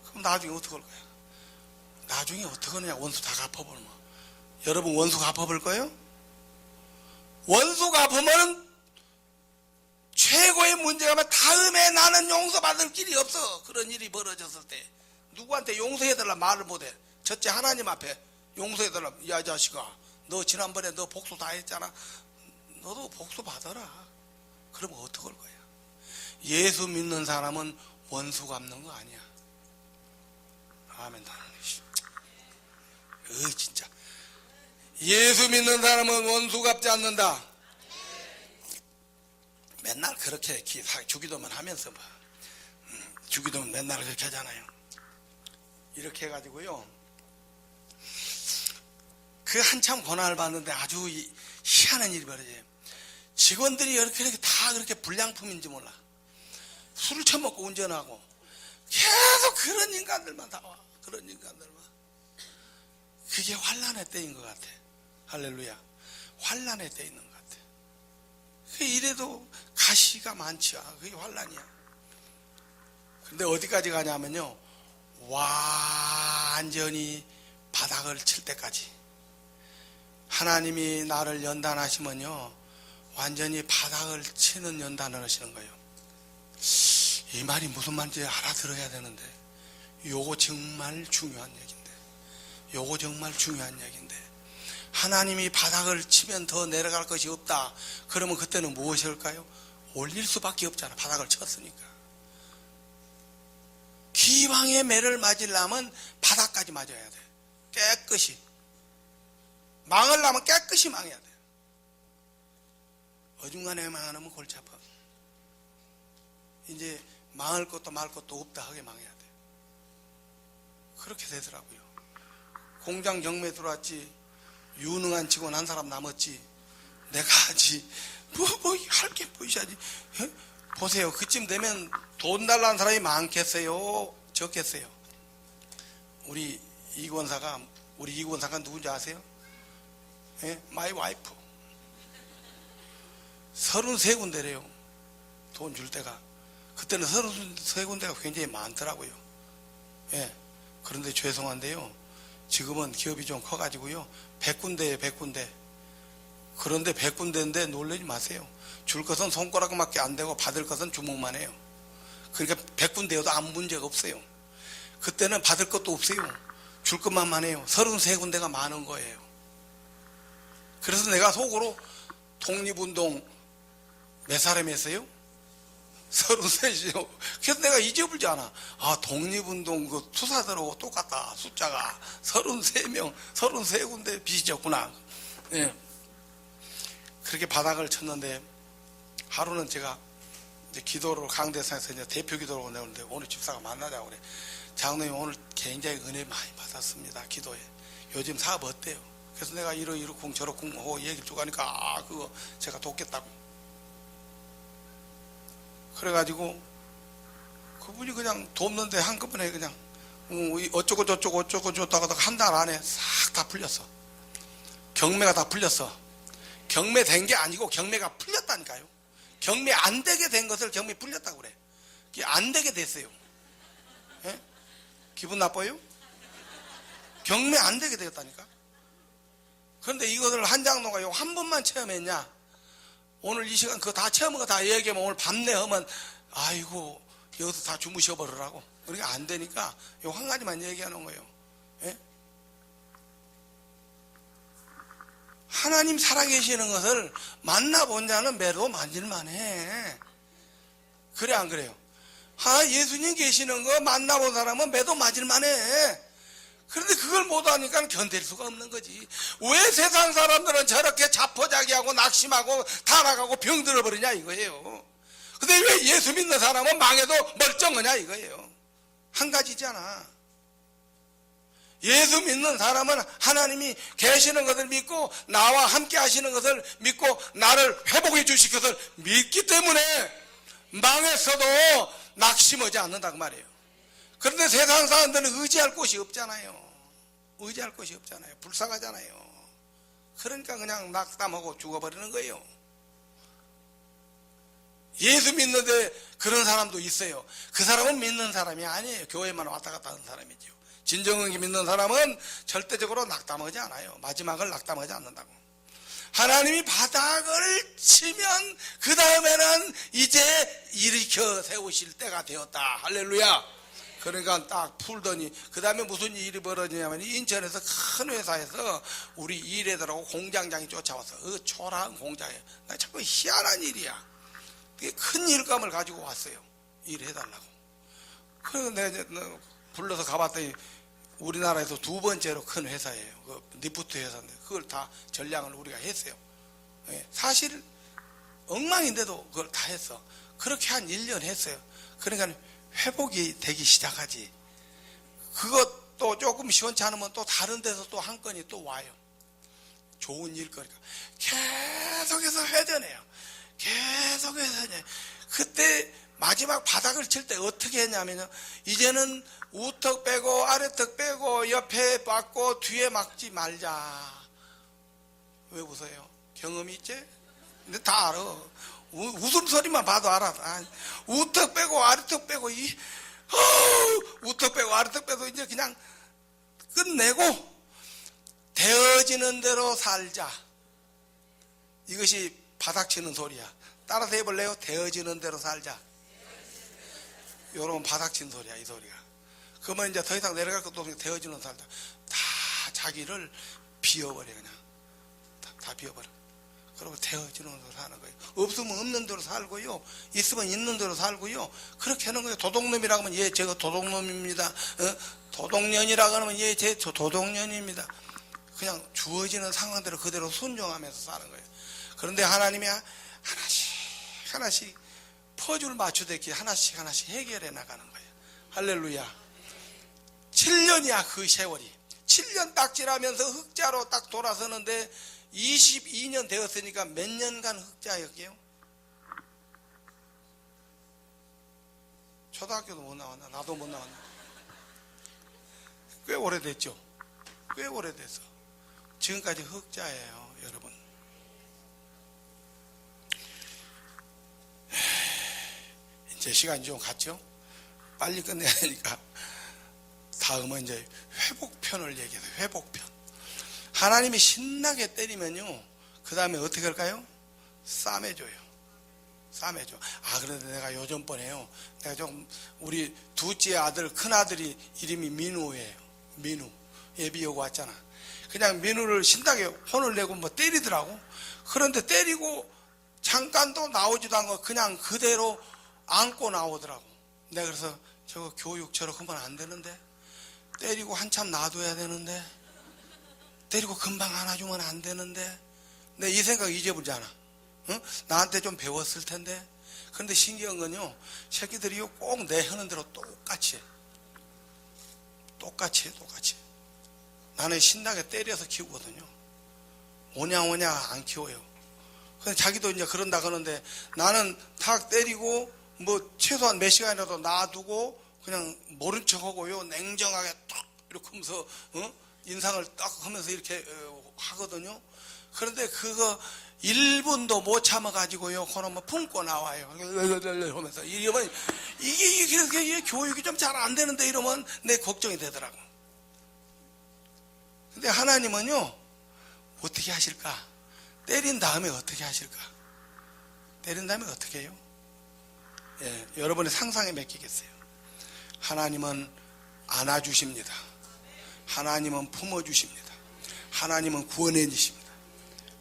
그럼 나중에 어떻게 할 거야? 나중에 어떻게 하느냐, 원수 다 갚아버리면. 여러분 원수 갚아볼 거예요? 원수 갚으면 최고의 문제가 다음에 나는 용서받을 길이 없어. 그런 일이 벌어졌을 때 누구한테 용서해달라 말을 못해. 첫째 하나님 앞에 용서해달라. 야 자식아, 너 지난번에 너 복수 다 했잖아. 너도 복수 받아라. 그러면 어떻게 할 거야? 예수 믿는 사람은 원수 갚는 거 아니야. 아멘. 진짜 예수 믿는 사람은 원수 갚지 않는다. 맨날 그렇게 주기도만 하면서 봐. 주기도면 맨날 그렇게 하잖아요. 이렇게 해가지고요, 그 한참 고난을 받는데 아주 희한한 일이 벌어져요. 직원들이 이렇게 다 그렇게 불량품인지 몰라. 술을 처먹고 운전하고 계속 그런 인간들만 나와. 그런 인간들만. 그게 환난의 때인 것 같아. 할렐루야. 환난의 때 있는 것 같아. 이래도 가시가 많지요. 그게 환난이야. 근데 어디까지 가냐면요, 완전히 바닥을 칠 때까지. 하나님이 나를 연단하시면요, 완전히 바닥을 치는 연단을 하시는 거예요. 이 말이 무슨 말인지 알아들어야 되는데, 요거 정말 중요한 얘기인데, 요거 정말 중요한 얘기인데, 하나님이 바닥을 치면 더 내려갈 것이 없다. 그러면 그때는 무엇이 할까요? 올릴 수밖에 없잖아. 바닥을 쳤으니까. 기왕의 매를 맞으려면 바닥까지 맞아야 돼. 깨끗이. 망하려면 깨끗이 망해야 돼. 어중간에 망하면 골치 아파. 이제 망할 것도 말 것도 없다 하게 망해야 돼. 그렇게 되더라고요. 공장 경매 들어왔지, 유능한 직원 한 사람 남았지, 내가 하지, 할 게 보이셔야지. 보세요. 그쯤 되면 돈 달라는 사람이 많겠어요? 적겠어요? 우리 이권사가 누군지 아세요? 마이 와이프. 33군데래요. 돈 줄 때가. 그때는 33군데가 굉장히 많더라고요. 그런데 죄송한데요, 지금은 기업이 좀 커가지고요, 100군데에 100군데. 그런데 100군데인데 놀라지 마세요. 줄 것은 손가락밖에 안 되고 받을 것은 주먹만 해요. 그러니까 100군데여도 아무 문제가 없어요. 그때는 받을 것도 없어요. 줄 것만 해요. 33군데가 많은 거예요. 그래서 내가 속으로 독립운동 몇 사람이 했어요? 33이요. 그래서 내가 잊어버리지 않아. 독립운동 그 투사들하고 똑같다. 숫자가 33명, 33군데 빚이 졌구나. 그렇게 바닥을 쳤는데, 하루는 제가 이제 기도로 강대상에서 이제 대표 기도로 내오는데, 오늘 집사가 만나자고 그래. 장로님, 오늘 굉장히 은혜 많이 받았습니다. 기도에. 요즘 사업 어때요? 그래서 내가 이러쿵 저러쿵 하고 얘기를 쭉 하니까, 그거 제가 돕겠다고. 그래가지고 그분이 그냥 돕는데 한꺼번에 그냥 어쩌고 저쩌고 하다가 한 달 안에 싹 다 풀렸어. 경매가 다 풀렸어. 경매 된 게 아니고 경매가 풀렸다니까요. 경매 안 되게 된 것을 경매 풀렸다고 그래. 그게 안 되게 됐어요. 기분 나빠요? 경매 안 되게 되었다니까. 그런데 이것을 한장로가 요 한 번만 체험했냐? 오늘 이 시간 그거 다 체험한 거 다 얘기하면 오늘 밤내 하면 아이고 여기서 다 주무셔 버리라고. 그러니까 안 되니까 요 한 가지만 얘기하는 거예요. 하나님 살아계시는 것을 만나본 자는 매도 만질만해. 그래 안 그래요? 예수님 계시는 거 만나본 사람은 매도 맞을만해. 그런데 그걸 못하니까 견딜 수가 없는 거지. 왜 세상 사람들은 저렇게 자포자기하고 낙심하고 타락하고 병들어 버리냐 이거예요. 근데 왜 예수 믿는 사람은 망해도 멀쩡하냐 이거예요. 한 가지잖아. 예수 믿는 사람은 하나님이 계시는 것을 믿고 나와 함께 하시는 것을 믿고 나를 회복해 주실 것을 믿기 때문에 망했어도 낙심하지 않는다고 말이에요. 그런데 세상 사람들은 의지할 곳이 없잖아요. 의지할 곳이 없잖아요. 불쌍하잖아요. 그러니까 그냥 낙담하고 죽어버리는 거예요. 예수 믿는데 그런 사람도 있어요. 그 사람은 믿는 사람이 아니에요. 교회만 왔다 갔다 하는 사람이죠. 진정하게 믿는 사람은 절대적으로 낙담하지 않아요. 마지막을 낙담하지 않는다고. 하나님이 바닥을 치면 그 다음에는 이제 일으켜 세우실 때가 되었다. 할렐루야. 그러니까 딱 풀더니 그 다음에 무슨 일이 벌어지냐면 인천에서 큰 회사에서 우리 일애들하고 공장장이 쫓아와서 그 초라한 공장에 나 자꾸 희한한 일이야. 그게 큰 일감을 가지고 왔어요. 일해달라고. 그래서 내가 불러서 가봤더니 우리나라에서 두 번째로 큰 회사예요. 그 리프트 회사인데 그걸 다 전량을 우리가 했어요. 사실 엉망인데도 그걸 다 했어. 그렇게 한 1년 했어요. 그러니까 회복이 되기 시작하지. 그것도 조금 시원치 않으면 또 다른 데서 또 한 건이 또 와요. 좋은 일거리가 계속해서 회전해요. 계속해서 회전해요. 그때 마지막 바닥을 칠 때 어떻게 했냐면요, 이제는 우턱 빼고 아래턱 빼고 옆에 막고 뒤에 막지 말자. 왜 웃어요? 경험이 있지? 근데 다 알아. 웃음소리만 봐도 알아. 우턱 빼고 아래턱 빼고 우턱 빼고 아래턱 빼고 이제 그냥 끝내고 되어지는 대로 살자. 이것이 바닥 치는 소리야. 따라서 해볼래요? 되어지는 대로 살자. 요런 바닥 치는 소리야, 이 소리가. 그러면 이제 더 이상 내려갈 것도 없으니까 되어지는 대로 살자. 다 자기를 비워버려, 그냥. 다 비워버려. 그리고 되어지는 대로 사는 거예요. 없으면 없는 대로 살고요. 있으면 있는 대로 살고요. 그렇게 하는 거예요. 도둑놈이라고 하면, 예, 제가 도둑놈입니다. 도둑년이라고 하면, 예, 제 도둑년입니다. 그냥 주어지는 상황대로 그대로 순종하면서 사는 거예요. 그런데 하나님이 하나씩 퍼즐 맞추듯이 하나씩 해결해 나가는 거예요. 할렐루야. 7년이야 그 세월이. 7년 딱 지나면서 흑자로 딱 돌아서는데 22년 되었으니까 몇 년간 흑자였게요? 초등학교도 못 나왔나? 나도 못 나왔나? 꽤 오래됐죠? 꽤 오래됐어. 지금까지 흑자예요, 여러분. 이제 시간이 좀 갔죠? 빨리 끝내야 되니까 다음은 이제 회복편을 얘기해요. 회복편. 하나님이 신나게 때리면요, 그 다음에 어떻게 할까요? 싸매줘요. 싸매줘. 그런데 내가 요즘번에요, 내가 좀 우리 둘째 아들, 큰 아들이 이름이 민우예요. 민우. 예비 오고 왔잖아. 그냥 민우를 신나게 혼을 내고 뭐 때리더라고. 그런데 때리고 잠깐도 나오지도 않고 그냥 그대로 안고 나오더라고. 내가 그래서 저거 교육 저렇게 하면 안 되는데, 때리고 한참 놔둬야 되는데, 때리고 금방 안아주면 안 되는데, 내 이 생각 잊어버리지 않아. 응? 나한테 좀 배웠을 텐데. 그런데 신기한 건요, 새끼들이 꼭 내 하는 대로 똑같이 해. 똑같이 해, 똑같이. 나는 신나게 때려서 키우거든요. 오냐 안 키워요. 근데 자기도 이제 그런다 그러는데, 나는 탁 때리고 뭐 최소한 몇 시간이라도 놔두고 그냥 모른 척하고요, 냉정하게 딱 이렇게 하면서 인상을 딱 하면서 이렇게 하거든요. 그런데 그거 1분도 못 참아가지고요, 그러면 품고 나와요. 하면서 이러면 이게 교육이 좀 잘 안 되는데, 이러면 내 걱정이 되더라고. 근데 하나님은요, 어떻게 하실까? 때린 다음에 어떻게 하실까? 때린 다음에 어떻게 해요? 예, 여러분의 상상에 맡기겠어요. 하나님은 안아주십니다. 하나님은 품어주십니다. 하나님은 구원해주십니다.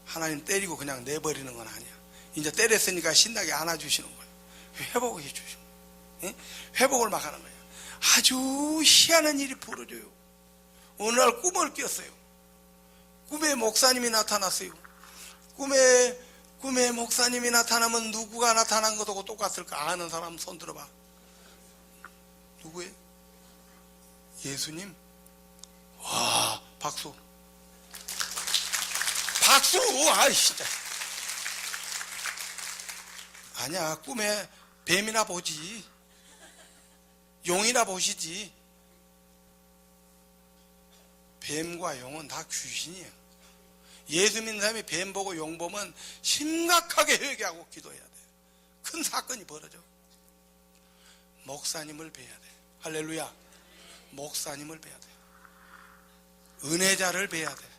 하나님 때리고 그냥 내버리는 건 아니야. 이제 때렸으니까 신나게 안아주시는 거예요. 회복을 해주시고, 예? 회복을 막 하는 거예요. 아주 희한한 일이 벌어져요. 어느 날 꿈을 꿨어요. 꿈에 목사님이 나타났어요. 꿈에 목사님이 나타나면 누구가 나타난 것하고 똑같을까? 아는 사람 손 들어봐. 누구예요? 예수님? 와, 박수. 박수! 아이, 진짜. 아니야, 꿈에 뱀이나 보지. 용이나 보시지. 뱀과 용은 다 귀신이에요. 예수 믿는 사람이 뱀 보고 용 보면 심각하게 회개하고 기도해야 돼요. 큰 사건이 벌어져. 목사님을 뵈야 돼. 할렐루야. 목사님을 뵈야 돼. 은혜자를 뵈야 돼.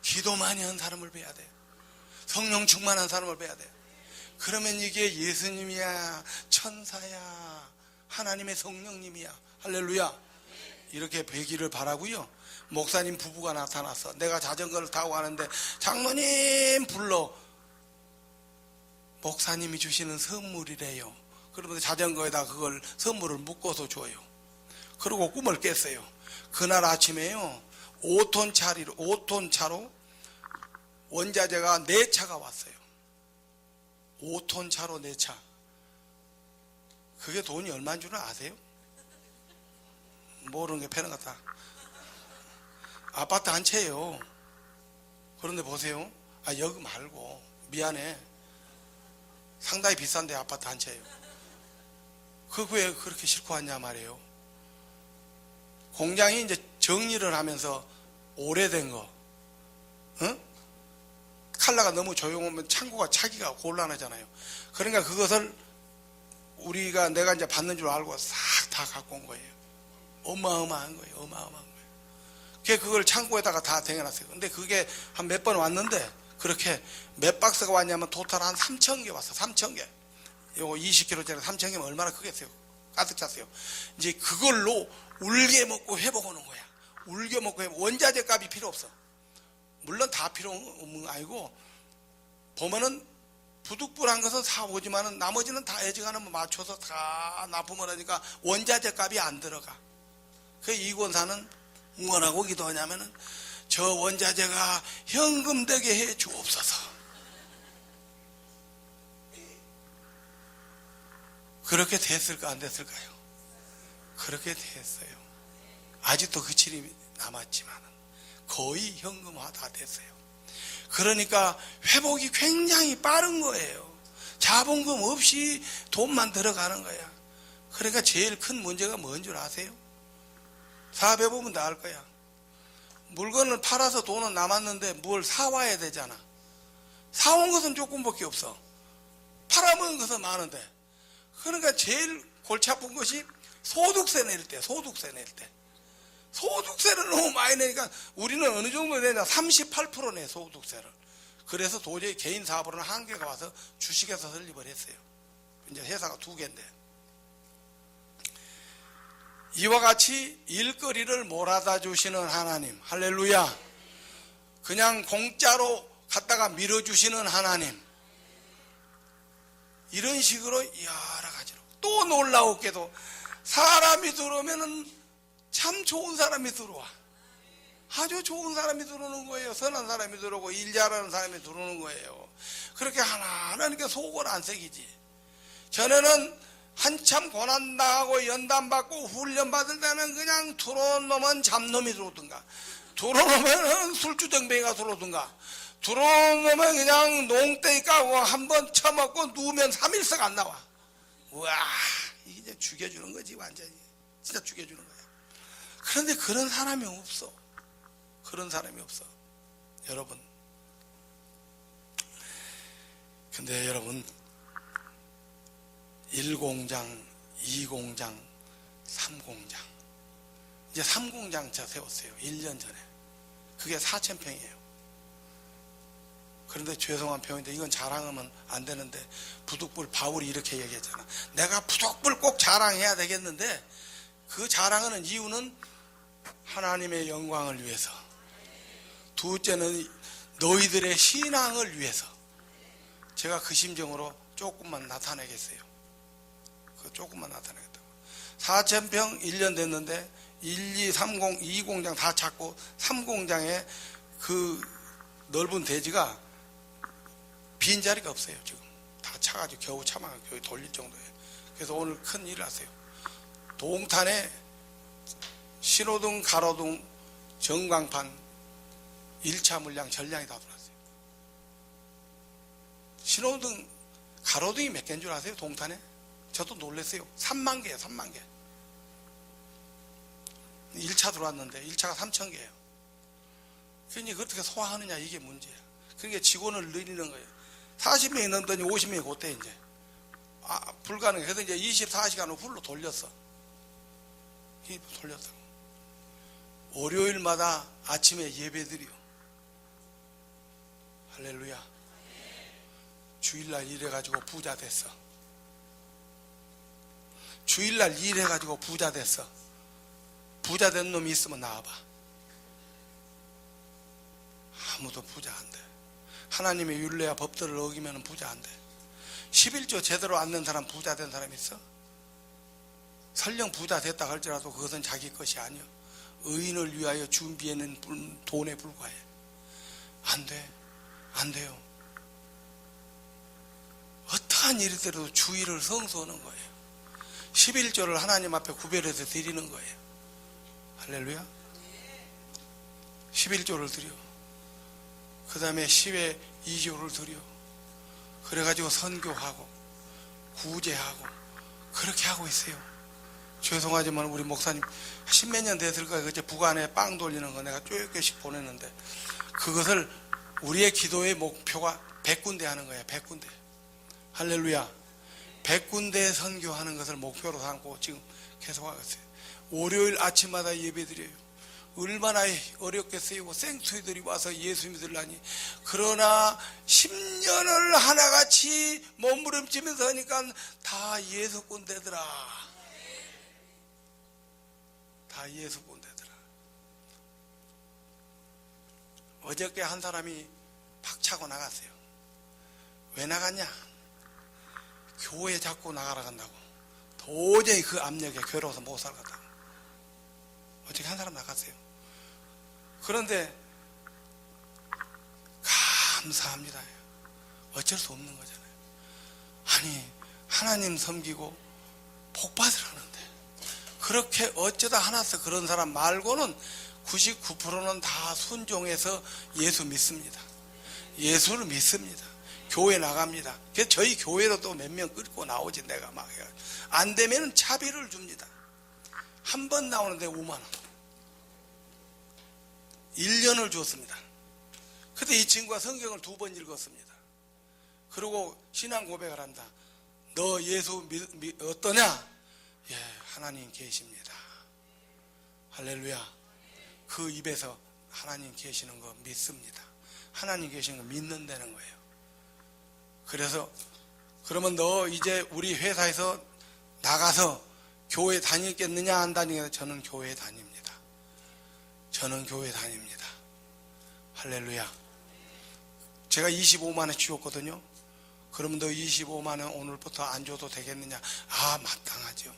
기도 많이 한 사람을 뵈야 돼. 성령 충만한 사람을 뵈야 돼. 그러면 이게 예수님이야, 천사야, 하나님의 성령님이야. 할렐루야. 이렇게 뵈기를 바라고요. 목사님 부부가 나타나서 내가 자전거를 타고 가는데 장로님 불러. 목사님이 주시는 선물이래요. 그러면 자전거에다 그걸 선물을 묶어서 줘요. 그리고 꿈을 깼어요. 그날 아침에요, 5톤 차로 원자재가 4차가 왔어요. 5톤 차로 4차. 그게 돈이 얼마인 줄은 아세요? 모르는 게 패는 것 같다. 아파트 한 채예요. 그런데 보세요. 여기 말고, 미안해, 상당히 비싼데 아파트 한 채예요. 그거 왜 그렇게 싣고 왔냐 말이에요. 공장이 이제 정리를 하면서 오래된 거, 칼라가 너무 조용하면 창고가 차기가 곤란하잖아요. 그러니까 그것을 내가 이제 받는 줄 알고 싹 다 갖고 온 거예요. 어마어마한 거예요. 어마어마한 거예요. 그걸 창고에다가 다 댕겨놨어요. 근데 그게 한 몇 번 왔는데, 그렇게 몇 박스가 왔냐면 토탈 한 3,000개 왔어. 3,000개. 요거 20kg짜리 3,000개면 얼마나 크겠어요? 가득 찼어요. 이제 그걸로 울게 먹고 회복하는 거야. 울게 먹고 회복. 원자재 값이 필요 없어. 물론 다 필요 없는 거 아니고, 보면은 부득불한 것은 사오지만은 나머지는 다 애지간하면 맞춰서 다 납품을 하니까 원자재 값이 안 들어가. 그 이권사는 뭐라고 기도하냐면은, 저 원자재가 현금되게 해 주옵소서. 그렇게 됐을까 안 됐을까요? 그렇게 됐어요. 아직도 그칠이 남았지만 거의 현금화 다 됐어요. 그러니까 회복이 굉장히 빠른 거예요. 자본금 없이 돈만 들어가는 거야. 그러니까 제일 큰 문제가 뭔 줄 아세요? 사업해 보면 다 알 거야. 물건을 팔아서 돈은 남았는데 뭘 사와야 되잖아. 사온 것은 조금밖에 없어. 팔아먹은 것은 많은데. 그러니까 제일 골치 아픈 것이 소득세 낼 때. 소득세를 너무 많이 내니까 우리는 어느 정도 내냐? 38% 내, 소득세를. 그래서 도저히 개인 사업으로는 한계가 와서 주식에서 설립을 했어요. 이제 회사가 2개인데. 이와 같이 일거리를 몰아다 주시는 하나님, 할렐루야. 그냥 공짜로 갖다가 밀어주시는 하나님, 이런 식으로 여러 가지로. 또 놀라웠게도 사람이 들어오면은 참 좋은 사람이 들어와. 아주 좋은 사람이 들어오는 거예요. 선한 사람이 들어오고 일 잘하는 사람이 들어오는 거예요. 그렇게 하나하나 이렇게 속을 안 새기지. 전에는 한참 고난 당하고 연단 받고 훈련 받을 때는 그냥 들어온 놈은 잡놈이 들어오든가, 들어온 놈은 술주정뱅이가 들어오든가, 들어온 놈은 그냥 농땡이 까고 한번 처먹고 누우면 3일씩 안 나와. 우와, 이게 이제 죽여주는 거지. 완전히 진짜 죽여주는 거야. 그런데 그런 사람이 없어. 그런 사람이 없어, 여러분. 근데 여러분, 1공장, 2공장, 3공장, 이제 3공장 차 세웠어요. 1년 전에. 그게 4,000평이에요. 그런데 죄송한 표현인데 이건 자랑하면 안 되는데, 부득불 바울이 이렇게 얘기했잖아. 내가 부득불 꼭 자랑해야 되겠는데, 그 자랑하는 이유는 하나님의 영광을 위해서, 둘째는 너희들의 신앙을 위해서. 제가 그 심정으로 조금만 나타내겠어요. 조금만 나타내겠다고. 4,000평 1년 됐는데 1, 2, 30, 2공장 다 찾고 3공장에 그 넓은 대지가 빈자리가 없어요. 지금 다 차가지고 겨우 차만 여기 돌릴 정도예요. 그래서 오늘 큰 일을 하세요. 동탄에 신호등, 가로등, 전광판 1차 물량 전량이 다 들어왔어요. 신호등, 가로등이 몇 개인 줄 아세요? 동탄에? 저도 놀랐어요. 3만 개예요. 3만 개. 1차 들어왔는데 1차가 3천 개예요. 그러니까 어떻게 소화하느냐, 이게 문제야. 그러니까 직원을 늘리는 거예요. 40명이 넘더니 50명이 그때 이제 불가능해. 그래서 이제 24시간을 풀로 돌렸어. 돌렸다고. 월요일마다 아침에 예배드려. 할렐루야. 주일날 일해가지고 부자 됐어. 주일날 일해가지고 부자 됐어. 부자 된 놈이 있으면 나와봐. 아무도 부자 안 돼. 하나님의 율례와 법들을 어기면 부자 안 돼. 11조 제대로 안 낸 사람 부자 된 사람 있어? 설령 부자 됐다 할지라도 그것은 자기 것이 아니요, 의인을 위하여 준비해낸 돈에 불과해. 안 돼. 안 돼요. 어떠한 일이 되어도 주일을 성수하는 거예요. 11조를 하나님 앞에 구별해서 드리는 거예요. 할렐루야. 11조를 드려. 그 다음에 10회 2조를 드려. 그래가지고 선교하고 구제하고 그렇게 하고 있어요. 죄송하지만 우리 목사님 10몇 년 됐을 거예요. 그제 북한에 빵 돌리는 거 내가 쪼개씩 보냈는데, 그것을 우리의 기도의 목표가 100군데 하는 거야. 100군데. 할렐루야. 100군데 선교하는 것을 목표로 삼고 지금 계속하고 있어요. 월요일 아침마다 예배드려요. 얼마나 어렵겠어요. 생수이들이 와서 예수 믿으려니. 그러나 10년을 하나같이 몸부림치면서 하니까 다 예수꾼 되더라. 다 예수꾼 되더라. 어저께 한 사람이 박차고 나갔어요. 왜 나갔냐? 교회 자꾸 나가라 간다고. 도저히 그 압력에 괴로워서 못 살겠다고. 어저께 한 사람 나갔어요. 그런데 감사합니다. 어쩔 수 없는 거잖아요. 아니, 하나님 섬기고 복 받으라는데 그렇게 어쩌다 하나서 그런 사람 말고는 99%는 다 순종해서 예수 믿습니다. 예수를 믿습니다. 교회 나갑니다. 그래서 저희 교회로 또 몇 명 끌고 나오지. 내가 막 안 되면 차비를 줍니다. 한 번 나오는데 5만 원. 1년을 줬습니다. 그때 이 친구가 성경을 2번 읽었습니다. 그리고 신앙 고백을 한다. 너 예수 어떠냐? 예, 하나님 계십니다. 할렐루야. 그 입에서 하나님 계시는 거 믿습니다. 하나님 계시는 거 믿는다는 거예요. 그래서 그러면 너 이제 우리 회사에서 나가서 교회 다니겠느냐 안 다니겠느냐? 저는 교회 다닙니다. 저는 교회 다닙니다. 할렐루야. 제가 25만 원 주었거든요. 그러면 너 25만 원 오늘부터 안 줘도 되겠느냐? 아, 마땅하죠.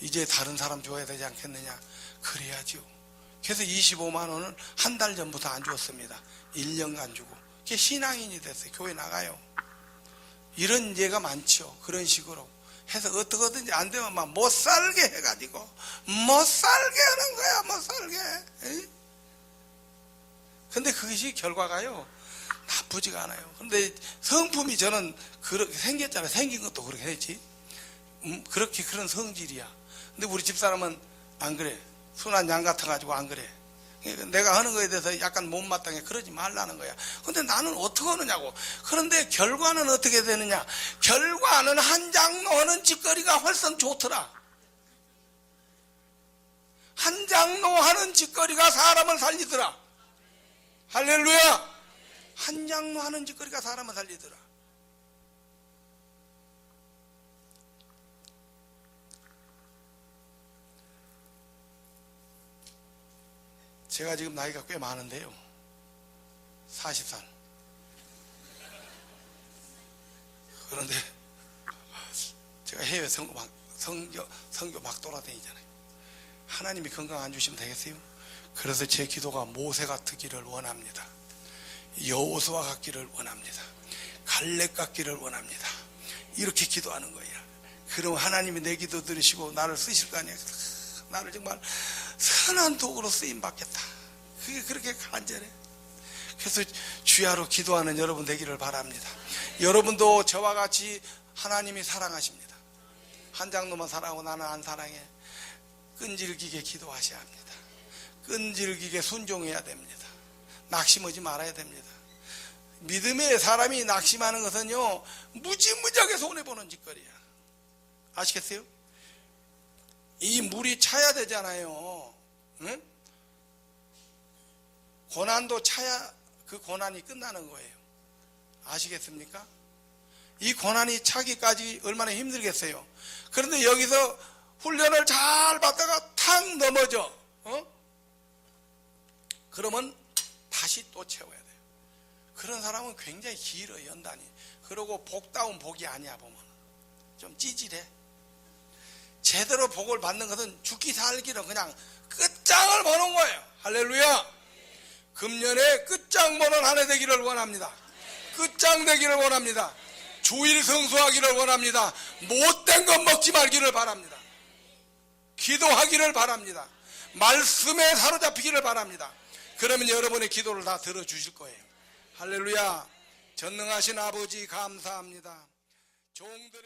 이제 다른 사람 줘야 되지 않겠느냐? 그래야죠. 그래서 25만 원을 한 달 전부터 안 주었습니다. 1년간 주고. 그게 신앙인이 됐어요. 교회 나가요. 이런 예가 많죠. 그런 식으로 해서 어떻게든지 안 되면 막 못 살게 해가지고 못 살게 하는 거야. 못 살게. 에이? 근데 그것이 결과가요 나쁘지가 않아요. 근데 성품이 저는 그렇게 생겼잖아요. 생긴 것도 그렇게 했지. 그렇게 그런 성질이야. 근데 우리 집사람은 안 그래. 순한 양 같아가지고 안 그래. 내가 하는 거에 대해서 약간 못마땅해. 그러지 말라는 거야. 근데 나는 어떻게 하느냐고. 그런데 결과는 어떻게 되느냐. 결과는 한 장로 하는 짓거리가 훨씬 좋더라. 한 장로 하는 짓거리가 사람을 살리더라. 할렐루야. 한 장로 하는 짓거리가 사람을 살리더라. 제가 지금 나이가 꽤 많은데요. 40살. 그런데 제가 해외 선교 막 돌아다니잖아요. 하나님이 건강 안 주시면 되겠어요? 그래서 제 기도가 모세 같기를 원합니다. 여호수아 같기를 원합니다. 갈렙 같기를 원합니다. 이렇게 기도하는 거예요. 그럼 하나님이 내 기도 들으시고 나를 쓰실 거 아니에요. 나를 정말 선한 도구로 쓰임 받겠다. 그게 그렇게 간절해. 그래서 주야로 기도하는 여러분 되기를 바랍니다. 여러분도 저와 같이 하나님이 사랑하십니다. 한 장로만 사랑하고 나는 안 사랑해. 끈질기게 기도하셔야 합니다. 끈질기게 순종해야 됩니다. 낙심하지 말아야 됩니다. 믿음의 사람이 낙심하는 것은요 무지무지하게 손해보는 짓거리야. 아시겠어요? 이 물이 차야 되잖아요. 응? 고난도 차야 그 고난이 끝나는 거예요. 아시겠습니까? 이 고난이 차기까지 얼마나 힘들겠어요. 그런데 여기서 훈련을 잘 받다가 탁 넘어져. 그러면 다시 또 채워야 돼요. 그런 사람은 굉장히 길어요. 연단이. 그리고 복다운 복이 아니야. 보면 좀 찌질해. 제대로 복을 받는 것은 죽기 살기는 그냥 끝장을 보는 거예요. 할렐루야. 금년에 끝장 보는 한 해 되기를 원합니다. 끝장 되기를 원합니다. 주일 성수하기를 원합니다. 못된 것 먹지 말기를 바랍니다. 기도하기를 바랍니다. 말씀에 사로잡히기를 바랍니다. 그러면 여러분의 기도를 다 들어주실 거예요. 할렐루야. 전능하신 아버지 감사합니다. 종들의